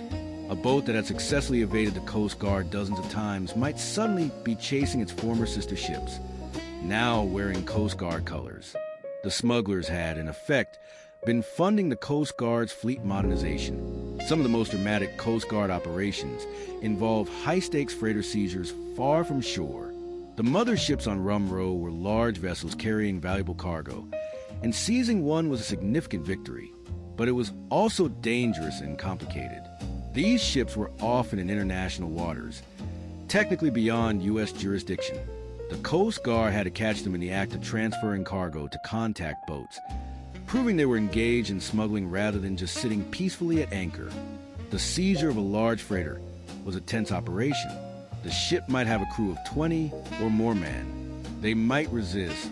A boat that had successfully evaded the Coast Guard dozens of times might suddenly be chasing its former sister ships, now wearing Coast Guard colors. The smugglers had, in effect, been funding the Coast Guard's fleet modernization. Some of the most dramatic Coast Guard operations involved high-stakes freighter seizures far from shore. The motherships on Rum Row were large vessels carrying valuable cargo, and seizing one was a significant victory. But it was also dangerous and complicated. These ships were often in international waters, technically beyond U.S. jurisdiction. The Coast Guard had to catch them in the act of transferring cargo to contact boats, proving they were engaged in smuggling rather than just sitting peacefully at anchor. The seizure of a large freighter was a tense operation. The ship might have a crew of 20 or more men. They might resist.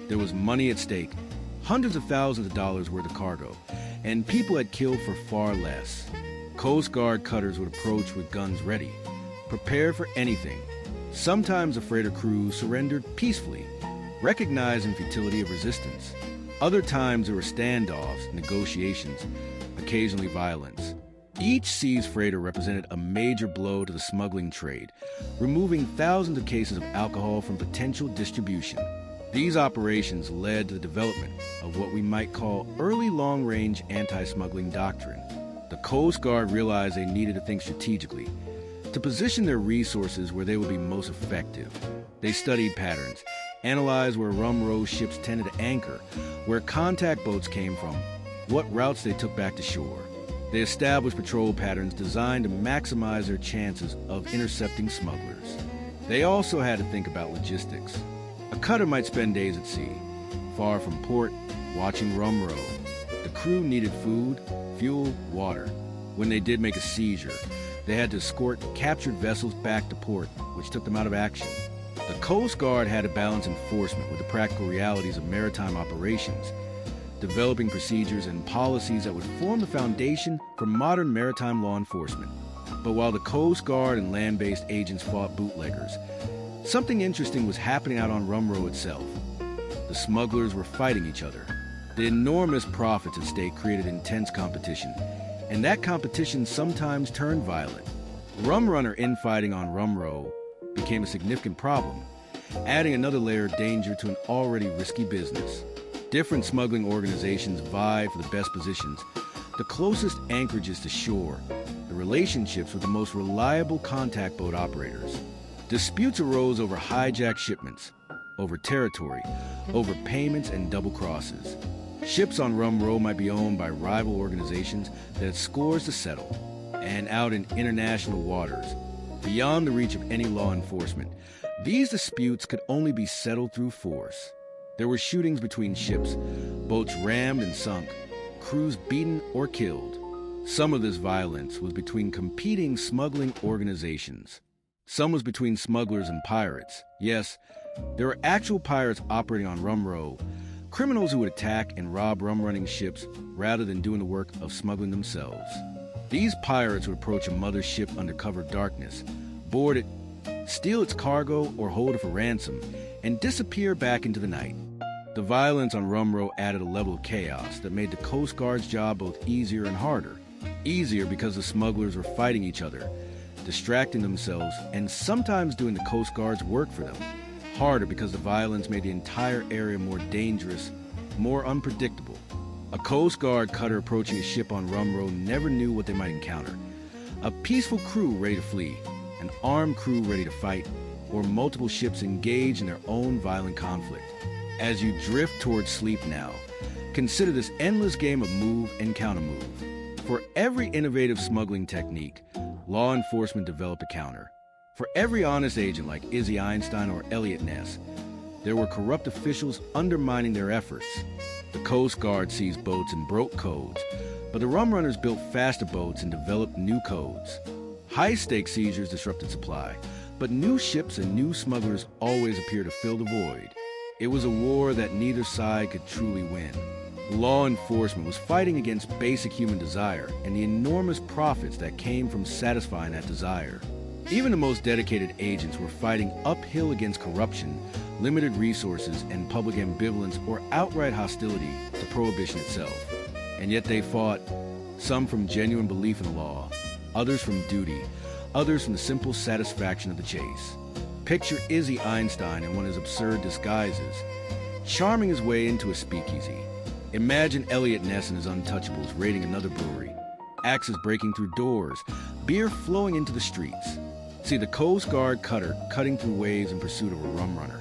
There was money at stake, hundreds of thousands of dollars worth of cargo, and people had killed for far less. Coast Guard cutters would approach with guns ready, prepared for anything. Sometimes the freighter crews surrendered peacefully, recognizing futility of resistance. Other times there were standoffs, negotiations, occasionally violence. Each seized freighter represented a major blow to the smuggling trade, removing thousands of cases of alcohol from potential distribution. These operations led to the development of what we might call early long-range anti-smuggling doctrine. The Coast Guard realized they needed to think strategically, to position their resources where they would be most effective. They studied patterns, analyzed where rum-rose ships tended to anchor, where contact boats came from, what routes they took back to shore. They established patrol patterns designed to maximize their chances of intercepting smugglers. They also had to think about logistics. A cutter might spend days at sea, far from port, watching rum row. The crew needed food, fuel, water. When they did make a seizure, they had to escort captured vessels back to port, which took them out of action. The Coast Guard had to balance enforcement with the practical realities of maritime operations, developing procedures and policies that would form the foundation for modern maritime law enforcement. But while the Coast Guard and land-based agents fought bootleggers, something interesting was happening out on Rum Row itself. The smugglers were fighting each other. The enormous profits at stake created intense competition, and that competition sometimes turned violent. Rum-runner infighting on Rum Row became a significant problem, adding another layer of danger to an already risky business. Different smuggling organizations vied for the best positions, the closest anchorages to shore, the relationships with the most reliable contact boat operators. Disputes arose over hijacked shipments, over territory, over payments and double crosses. Ships on Rum Row might be owned by rival organizations that had scores to settle, and out in international waters, beyond the reach of any law enforcement, these disputes could only be settled through force. There were shootings between ships, boats rammed and sunk, crews beaten or killed. Some of this violence was between competing smuggling organizations. Some was between smugglers and pirates. Yes, there were actual pirates operating on Rum Row, criminals who would attack and rob rum-running ships rather than doing the work of smuggling themselves. These pirates would approach a mother ship under cover of darkness, board it, steal its cargo or hold it for ransom, and disappear back into the night. The violence on Rum Row added a level of chaos that made the Coast Guard's job both easier and harder. Easier because the smugglers were fighting each other, distracting themselves, and sometimes doing the Coast Guard's work for them. Harder because the violence made the entire area more dangerous, more unpredictable. A Coast Guard cutter approaching a ship on Rum Row never knew what they might encounter. A peaceful crew ready to flee, an armed crew ready to fight, or multiple ships engaged in their own violent conflict. As you drift towards sleep now, consider this endless game of move and counter-move. For every innovative smuggling technique, law enforcement developed a counter. For every honest agent like Izzy Einstein or Elliot Ness, there were corrupt officials undermining their efforts. The Coast Guard seized boats and broke codes, but the rum-runners built faster boats and developed new codes. High-stakes seizures disrupted supply, but new ships and new smugglers always appear to fill the void. It was a war that neither side could truly win. Law enforcement was fighting against basic human desire and the enormous profits that came from satisfying that desire. Even the most dedicated agents were fighting uphill against corruption, limited resources, and public ambivalence or outright hostility to Prohibition itself. And yet they fought, some from genuine belief in the law, others from duty, others from the simple satisfaction of the chase. Picture Izzy Einstein in one of his absurd disguises, charming his way into a speakeasy. Imagine Elliot Ness and his untouchables raiding another brewery, axes breaking through doors, beer flowing into the streets. See the Coast Guard cutter cutting through waves in pursuit of a rum runner,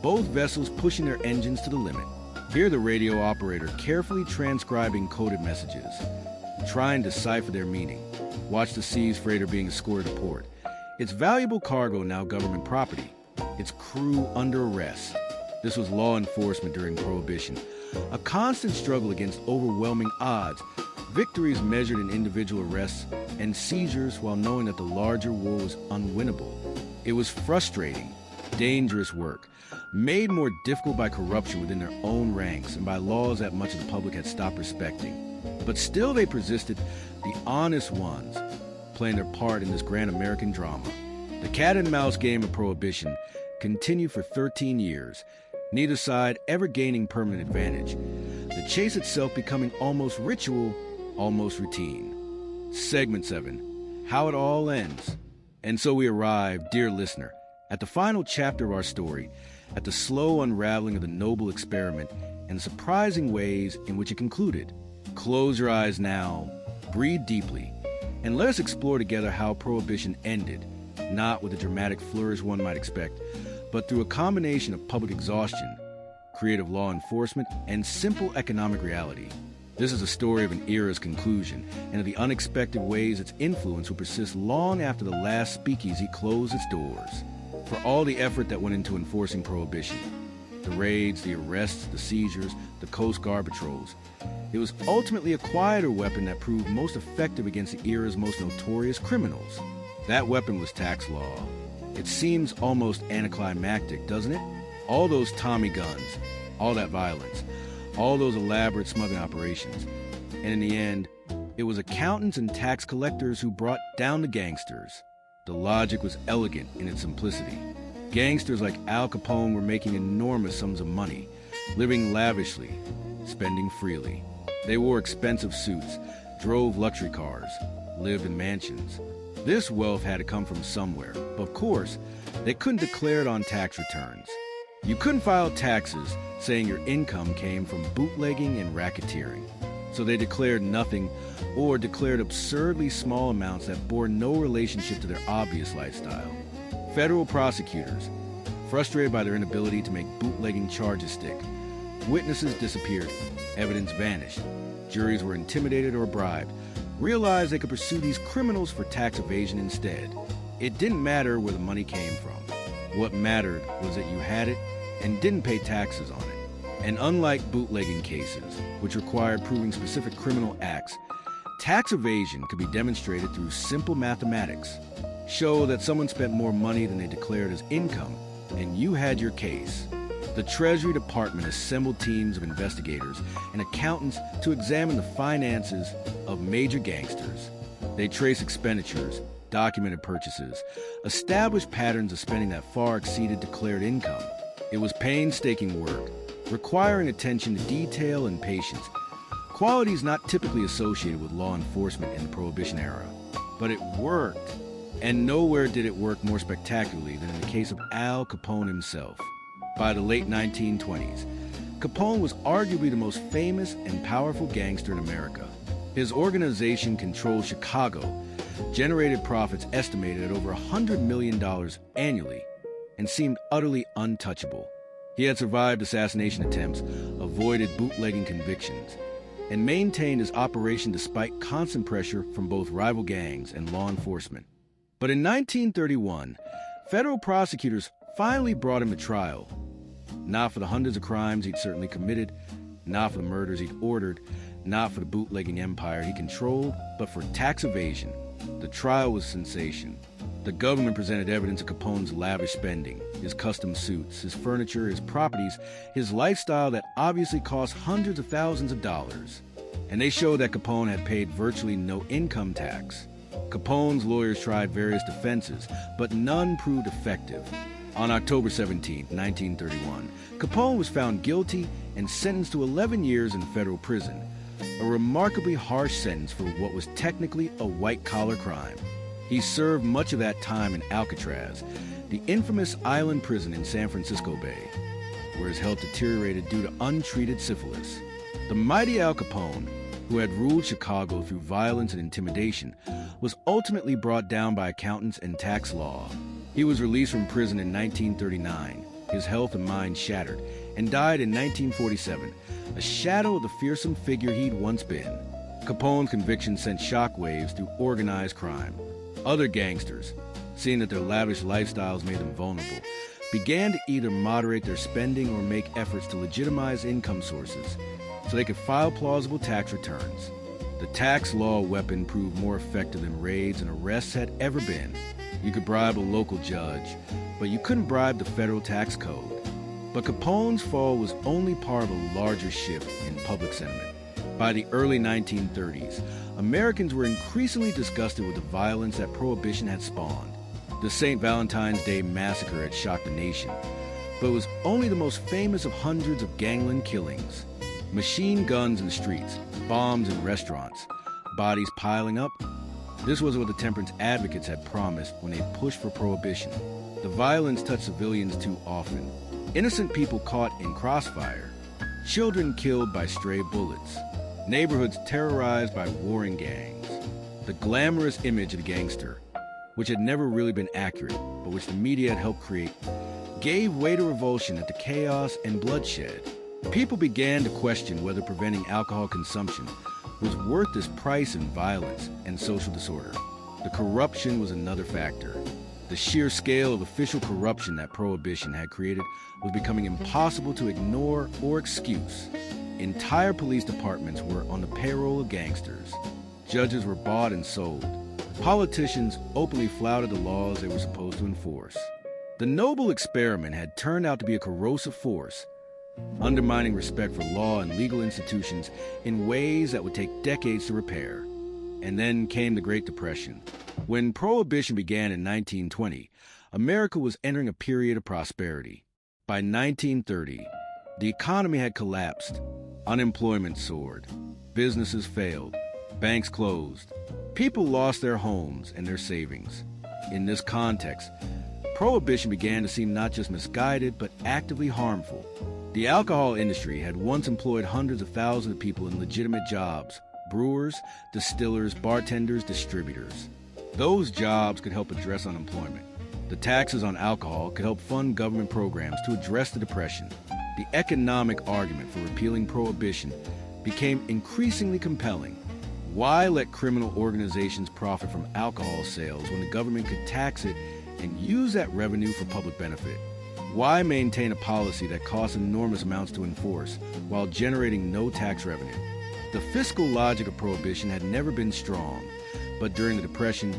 both vessels pushing their engines to the limit. Hear the radio operator carefully transcribing coded messages, trying to decipher their meaning. Watch the seized freighter being escorted to port. Its valuable cargo now government property, its crew under arrest. This was law enforcement during Prohibition, a constant struggle against overwhelming odds, victories measured in individual arrests, and seizures while knowing that the larger war was unwinnable. It was frustrating, dangerous work, made more difficult by corruption within their own ranks and by laws that much of the public had stopped respecting. But still they persisted, the honest ones, playing their part in this grand American drama. The cat and mouse game of Prohibition continued for 13 years, neither side ever gaining permanent advantage. chase itself becoming almost ritual, almost routine. Segment 7, How It All Ends. And so we arrive, dear listener, at the final chapter of our story, at the slow unraveling of the noble experiment and the surprising ways in which it concluded. Close your eyes now, breathe deeply, and let us explore together how Prohibition ended, not with the dramatic flourish one might expect, but through a combination of public exhaustion, creative law enforcement, and simple economic reality. This is a story of an era's conclusion and of the unexpected ways its influence will persist long after the last speakeasy closed its doors. For all the effort that went into enforcing Prohibition, the raids, the arrests, the seizures, the Coast Guard patrols, it was ultimately a quieter weapon that proved most effective against the era's most notorious criminals. That weapon was tax law. It seems almost anticlimactic, doesn't it? All those Tommy guns, all that violence, all those elaborate smuggling operations. And in the end, it was accountants and tax collectors who brought down the gangsters. The logic was elegant in its simplicity. Gangsters like Al Capone were making enormous sums of money, living lavishly, spending freely. They wore expensive suits, drove luxury cars, lived in mansions. This wealth had to come from somewhere, but of course, they couldn't declare it on tax returns. You couldn't file taxes saying your income came from bootlegging and racketeering. So they declared nothing or declared absurdly small amounts that bore no relationship to their obvious lifestyle. Federal prosecutors, frustrated by their inability to make bootlegging charges stick, witnesses disappeared, evidence vanished, juries were intimidated or bribed, realized they could pursue these criminals for tax evasion instead. It didn't matter where the money came from. What mattered was that you had it and didn't pay taxes on it. And unlike bootlegging cases, which required proving specific criminal acts, tax evasion could be demonstrated through simple mathematics. Show that someone spent more money than they declared as income, and you had your case. The Treasury Department assembled teams of investigators and accountants to examine the finances of major gangsters. They traced expenditures, documented purchases, established patterns of spending that far exceeded declared income. It was painstaking work, requiring attention to detail and patience, qualities not typically associated with law enforcement in the Prohibition era. But it worked, and nowhere did it work more spectacularly than in the case of Al Capone himself. By the late 1920s, Capone was arguably the most famous and powerful gangster in America. His organization controlled Chicago, generated profits estimated at over $100 million annually, and seemed utterly untouchable. He had survived assassination attempts, avoided bootlegging convictions, and maintained his operation despite constant pressure from both rival gangs and law enforcement. But in 1931, federal prosecutors finally brought him to trial. Not for the hundreds of crimes he'd certainly committed, not for the murders he'd ordered, not for the bootlegging empire he controlled, but for tax evasion. The trial was a sensation. The government presented evidence of Capone's lavish spending, his custom suits, his furniture, his properties, his lifestyle that obviously cost hundreds of thousands of dollars. And they showed that Capone had paid virtually no income tax. Capone's lawyers tried various defenses, but none proved effective. On October 17, 1931, Capone was found guilty and sentenced to 11 years in federal prison, a remarkably harsh sentence for what was technically a white-collar crime. He served much of that time in Alcatraz, the infamous island prison in San Francisco Bay, where his health deteriorated due to untreated syphilis. The mighty Al Capone, who had ruled Chicago through violence and intimidation, was ultimately brought down by accountants and tax law. He was released from prison in 1939, his health and mind shattered, and died in 1947, a shadow of the fearsome figure he'd once been. Capone's conviction sent shockwaves through organized crime. Other gangsters, seeing that their lavish lifestyles made them vulnerable, began to either moderate their spending or make efforts to legitimize income sources so they could file plausible tax returns. The tax law weapon proved more effective than raids and arrests had ever been. You could bribe a local judge, but you couldn't bribe the federal tax code. But Capone's fall was only part of a larger shift in public sentiment. By the early 1930s, Americans were increasingly disgusted with the violence that Prohibition had spawned. The St. Valentine's Day Massacre had shocked the nation, but it was only the most famous of hundreds of gangland killings. Machine guns in the streets, bombs in restaurants, bodies piling up. This was what the temperance advocates had promised when they pushed for prohibition. The violence touched civilians too often. Innocent people caught in crossfire. Children killed by stray bullets. Neighborhoods terrorized by warring gangs. The glamorous image of the gangster, which had never really been accurate, but which the media had helped create, gave way to revulsion at the chaos and bloodshed. People began to question whether preventing alcohol consumption was worth this price in violence and social disorder. The corruption was another factor. The sheer scale of official corruption that Prohibition had created was becoming impossible to ignore or excuse. Entire police departments were on the payroll of gangsters. Judges were bought and sold. Politicians openly flouted the laws they were supposed to enforce. The noble experiment had turned out to be a corrosive force, undermining respect for law and legal institutions in ways that would take decades to repair. And then came the Great Depression. When Prohibition began in 1920, America was entering a period of prosperity. By 1930, the economy had collapsed. Unemployment soared. Businesses failed. Banks closed. People lost their homes and their savings. In this context, Prohibition began to seem not just misguided, but actively harmful. The alcohol industry had once employed hundreds of thousands of people in legitimate jobs: brewers, distillers, bartenders, distributors. Those jobs could help address unemployment. The taxes on alcohol could help fund government programs to address the Depression. The economic argument for repealing Prohibition became increasingly compelling. Why let criminal organizations profit from alcohol sales when the government could tax it and use that revenue for public benefit? Why maintain a policy that costs enormous amounts to enforce while generating no tax revenue? The fiscal logic of Prohibition had never been strong, but during the Depression,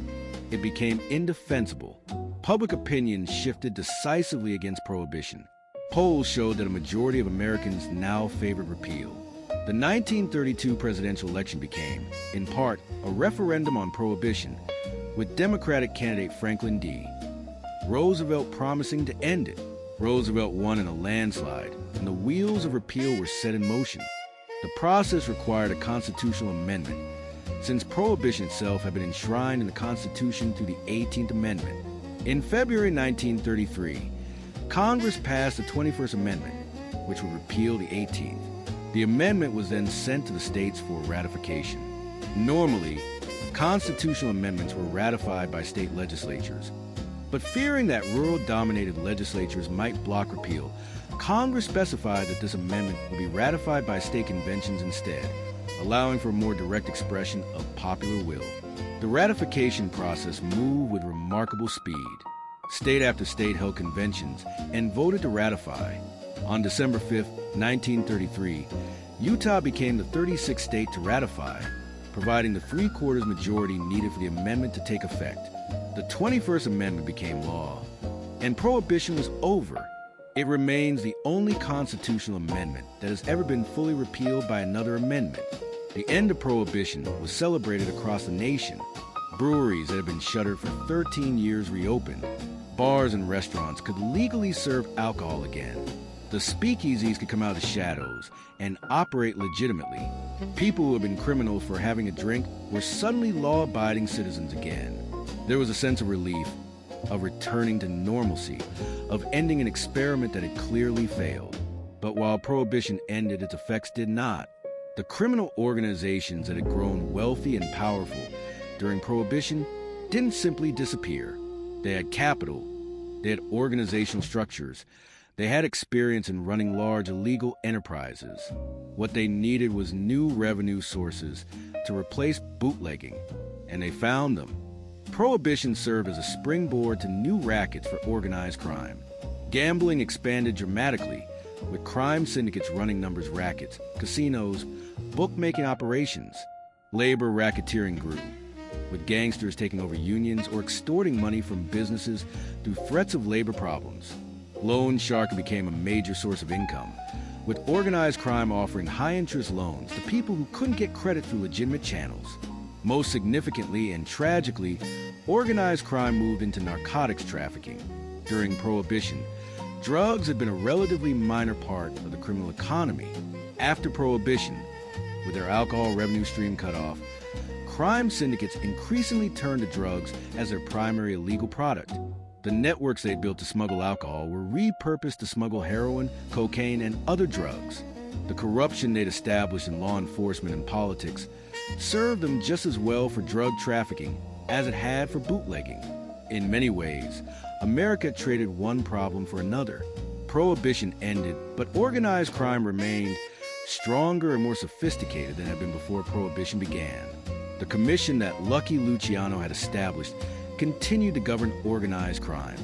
it became indefensible. Public opinion shifted decisively against Prohibition. Polls showed that a majority of Americans now favored repeal. The 1932 presidential election became, in part, a referendum on Prohibition, with Democratic candidate Franklin D. Roosevelt promising to end it. Roosevelt won in a landslide, and the wheels of repeal were set in motion. The process required a constitutional amendment, since Prohibition itself had been enshrined in the Constitution through the 18th Amendment. In February 1933, Congress passed the 21st Amendment, which would repeal the 18th. The amendment was then sent to the states for ratification. Normally, constitutional amendments were ratified by state legislatures. But fearing that rural-dominated legislatures might block repeal, Congress specified that this amendment would be ratified by state conventions instead, allowing for a more direct expression of popular will. The ratification process moved with remarkable speed. State after state held conventions and voted to ratify. On December 5, 1933, Utah became the 36th state to ratify, providing the three-quarters majority needed for the amendment to take effect. The 21st Amendment became law, and Prohibition was over. It remains the only constitutional amendment that has ever been fully repealed by another amendment. The end of Prohibition was celebrated across the nation. Breweries that had been shuttered for 13 years reopened. Bars and restaurants could legally serve alcohol again. The speakeasies could come out of the shadows and operate legitimately. People who had been criminals for having a drink were suddenly law-abiding citizens again. There was a sense of relief, of returning to normalcy, of ending an experiment that had clearly failed. But while Prohibition ended, its effects did not. The criminal organizations that had grown wealthy and powerful during Prohibition didn't simply disappear. They had capital, they had organizational structures, they had experience in running large illegal enterprises. What they needed was new revenue sources to replace bootlegging, and they found them. Prohibition served as a springboard to new rackets for organized crime. Gambling expanded dramatically, with crime syndicates running numbers rackets, casinos, bookmaking operations. Labor racketeering grew, with gangsters taking over unions or extorting money from businesses through threats of labor problems. Loan sharking became a major source of income, with organized crime offering high-interest loans to people who couldn't get credit through legitimate channels. Most significantly and tragically, organized crime moved into narcotics trafficking. During Prohibition, drugs had been a relatively minor part of the criminal economy. After Prohibition, with their alcohol revenue stream cut off, crime syndicates increasingly turned to drugs as their primary illegal product. The networks they built to smuggle alcohol were repurposed to smuggle heroin, cocaine, and other drugs. The corruption they'd established in law enforcement and politics served them just as well for drug trafficking as it had for bootlegging. In many ways, America traded one problem for another. Prohibition ended, but organized crime remained stronger and more sophisticated than it had been before Prohibition began. The commission that Lucky Luciano had established continued to govern organized crime.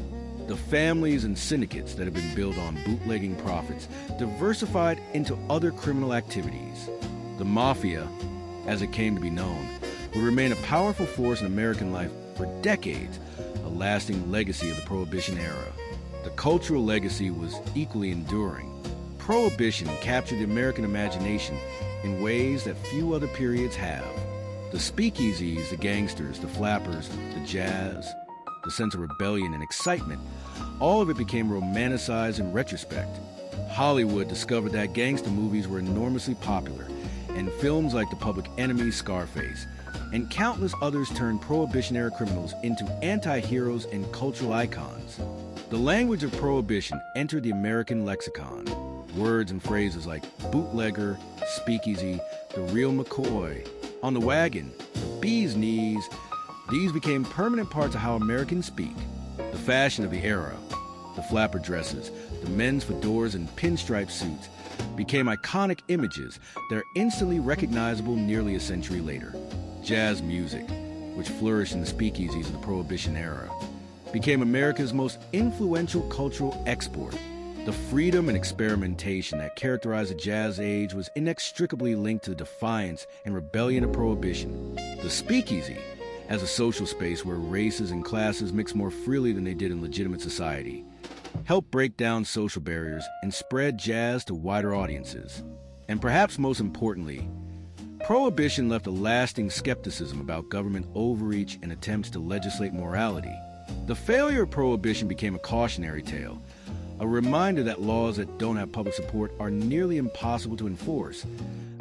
The families and syndicates that had been built on bootlegging profits diversified into other criminal activities. The Mafia, as it came to be known, would remain a powerful force in American life for decades, a lasting legacy of the Prohibition era. The cultural legacy was equally enduring. Prohibition captured the American imagination in ways that few other periods have. The speakeasies, the gangsters, the flappers, the jazz, the sense of rebellion and excitement, all of it became romanticized in retrospect. Hollywood discovered that gangster movies were enormously popular, and films like The Public Enemy's Scarface, and countless others turned Prohibition-era criminals into anti-heroes and cultural icons. The language of Prohibition entered the American lexicon. Words and phrases like bootlegger, speakeasy, the real McCoy, on the wagon, the bee's knees, these became permanent parts of how Americans speak. The fashion of the era, the flapper dresses, the men's fedoras and pinstripe suits, became iconic images that are instantly recognizable nearly a century later. Jazz music, which flourished in the speakeasies of the Prohibition era, became America's most influential cultural export. The freedom and experimentation that characterized the jazz age was inextricably linked to the defiance and rebellion of Prohibition. The speakeasy, as a social space where races and classes mixed more freely than they did in legitimate society, helped break down social barriers and spread jazz to wider audiences. And perhaps most importantly, Prohibition left a lasting skepticism about government overreach and attempts to legislate morality. The failure of Prohibition became a cautionary tale, a reminder that laws that don't have public support are nearly impossible to enforce,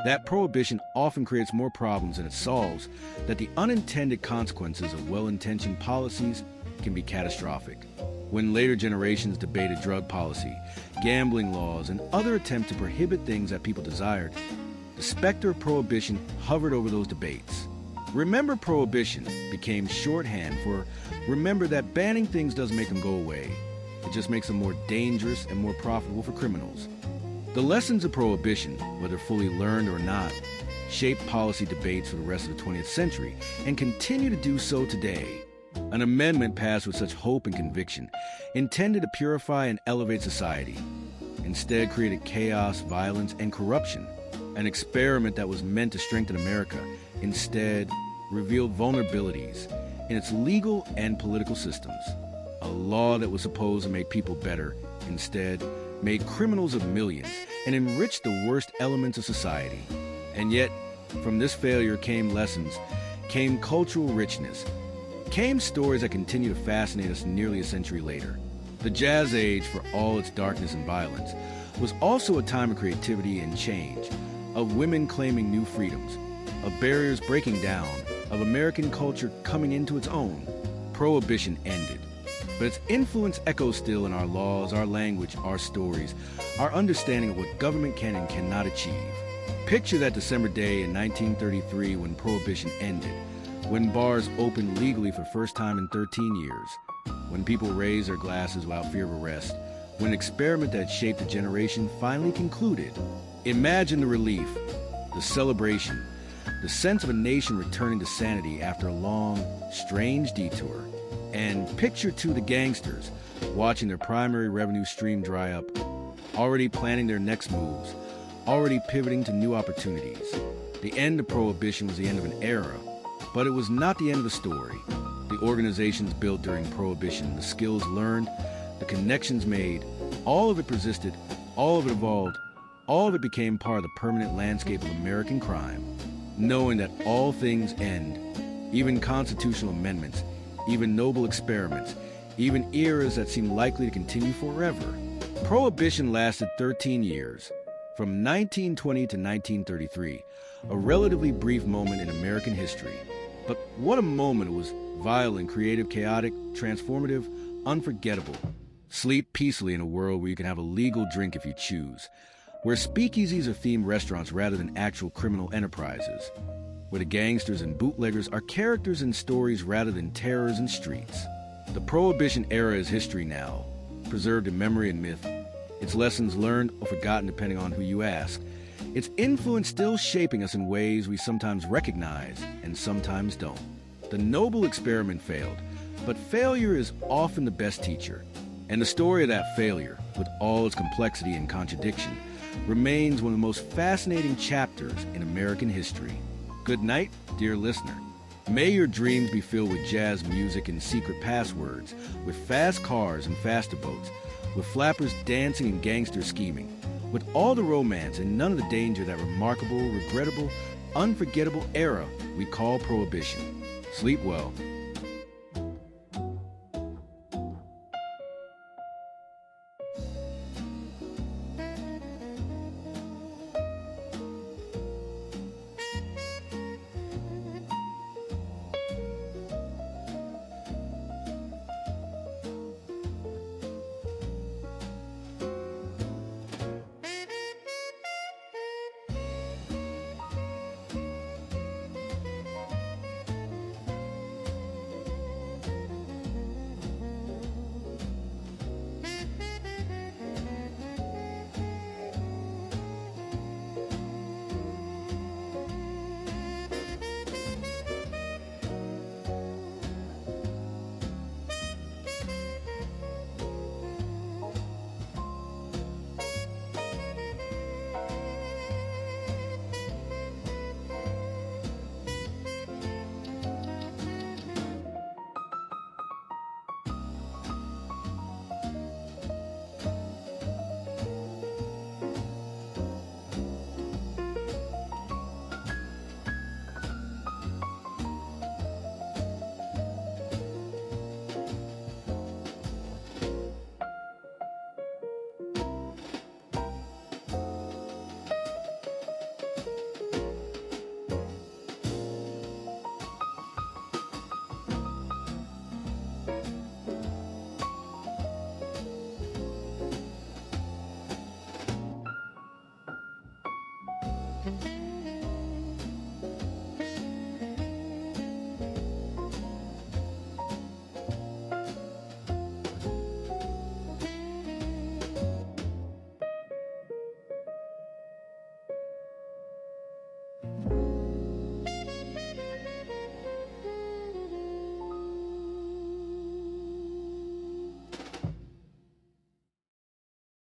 that Prohibition often creates more problems than it solves, that the unintended consequences of well-intentioned policies can be catastrophic. When later generations debated drug policy, gambling laws, and other attempts to prohibit things that people desired, the specter of Prohibition hovered over those debates. Remember Prohibition became shorthand for remember that banning things doesn't make them go away. It just makes them more dangerous and more profitable for criminals. The lessons of Prohibition, whether fully learned or not, shaped policy debates for the rest of the 20th century and continue to do so today. An amendment passed with such hope and conviction, intended to purify and elevate society, instead created chaos, violence, and corruption. An experiment that was meant to strengthen America, instead revealed vulnerabilities in its legal and political systems. A law that was supposed to make people better, instead made criminals of millions and enriched the worst elements of society. And yet, from this failure came lessons, came cultural richness, came stories that continue to fascinate us nearly a century later. The jazz age, for all its darkness and violence, was also a time of creativity and change, of women claiming new freedoms, of barriers breaking down, of American culture coming into its own. Prohibition ended, but its influence echoes still in our laws, our language, our stories, our understanding of what government can and cannot achieve. Picture that December day in 1933 when Prohibition ended, when bars opened legally for the first time in 13 years, when people raised their glasses without fear of arrest, when an experiment that shaped a generation finally concluded. Imagine the relief, the celebration, the sense of a nation returning to sanity after a long, strange detour. And picture too the gangsters watching their primary revenue stream dry up, already planning their next moves, already pivoting to new opportunities. The end of Prohibition was the end of an era, but it was not the end of the story. The organizations built during Prohibition, the skills learned, the connections made, all of it persisted, all of it evolved, all of it became part of the permanent landscape of American crime. Knowing that all things end, even constitutional amendments, even noble experiments, even eras that seem likely to continue forever. Prohibition lasted 13 years. From 1920 to 1933, a relatively brief moment in American history. But what a moment! It was violent, creative, chaotic, transformative, unforgettable. Sleep peacefully in a world where you can have a legal drink if you choose, where speakeasies are themed restaurants rather than actual criminal enterprises, where the gangsters and bootleggers are characters in stories rather than terrors in streets. The Prohibition era is history now, preserved in memory and myth, its lessons learned or forgotten depending on who you ask, its influence still shaping us in ways we sometimes recognize and sometimes don't. The noble experiment failed, but failure is often the best teacher. And the story of that failure, with all its complexity and contradiction, remains one of the most fascinating chapters in American history. Good night, dear listener. May your dreams be filled with jazz music and secret passwords, with fast cars and faster boats, with flappers dancing and gangsters scheming, with all the romance and none of the danger of that remarkable, regrettable, unforgettable era we call Prohibition. Sleep well. Mm-hmm.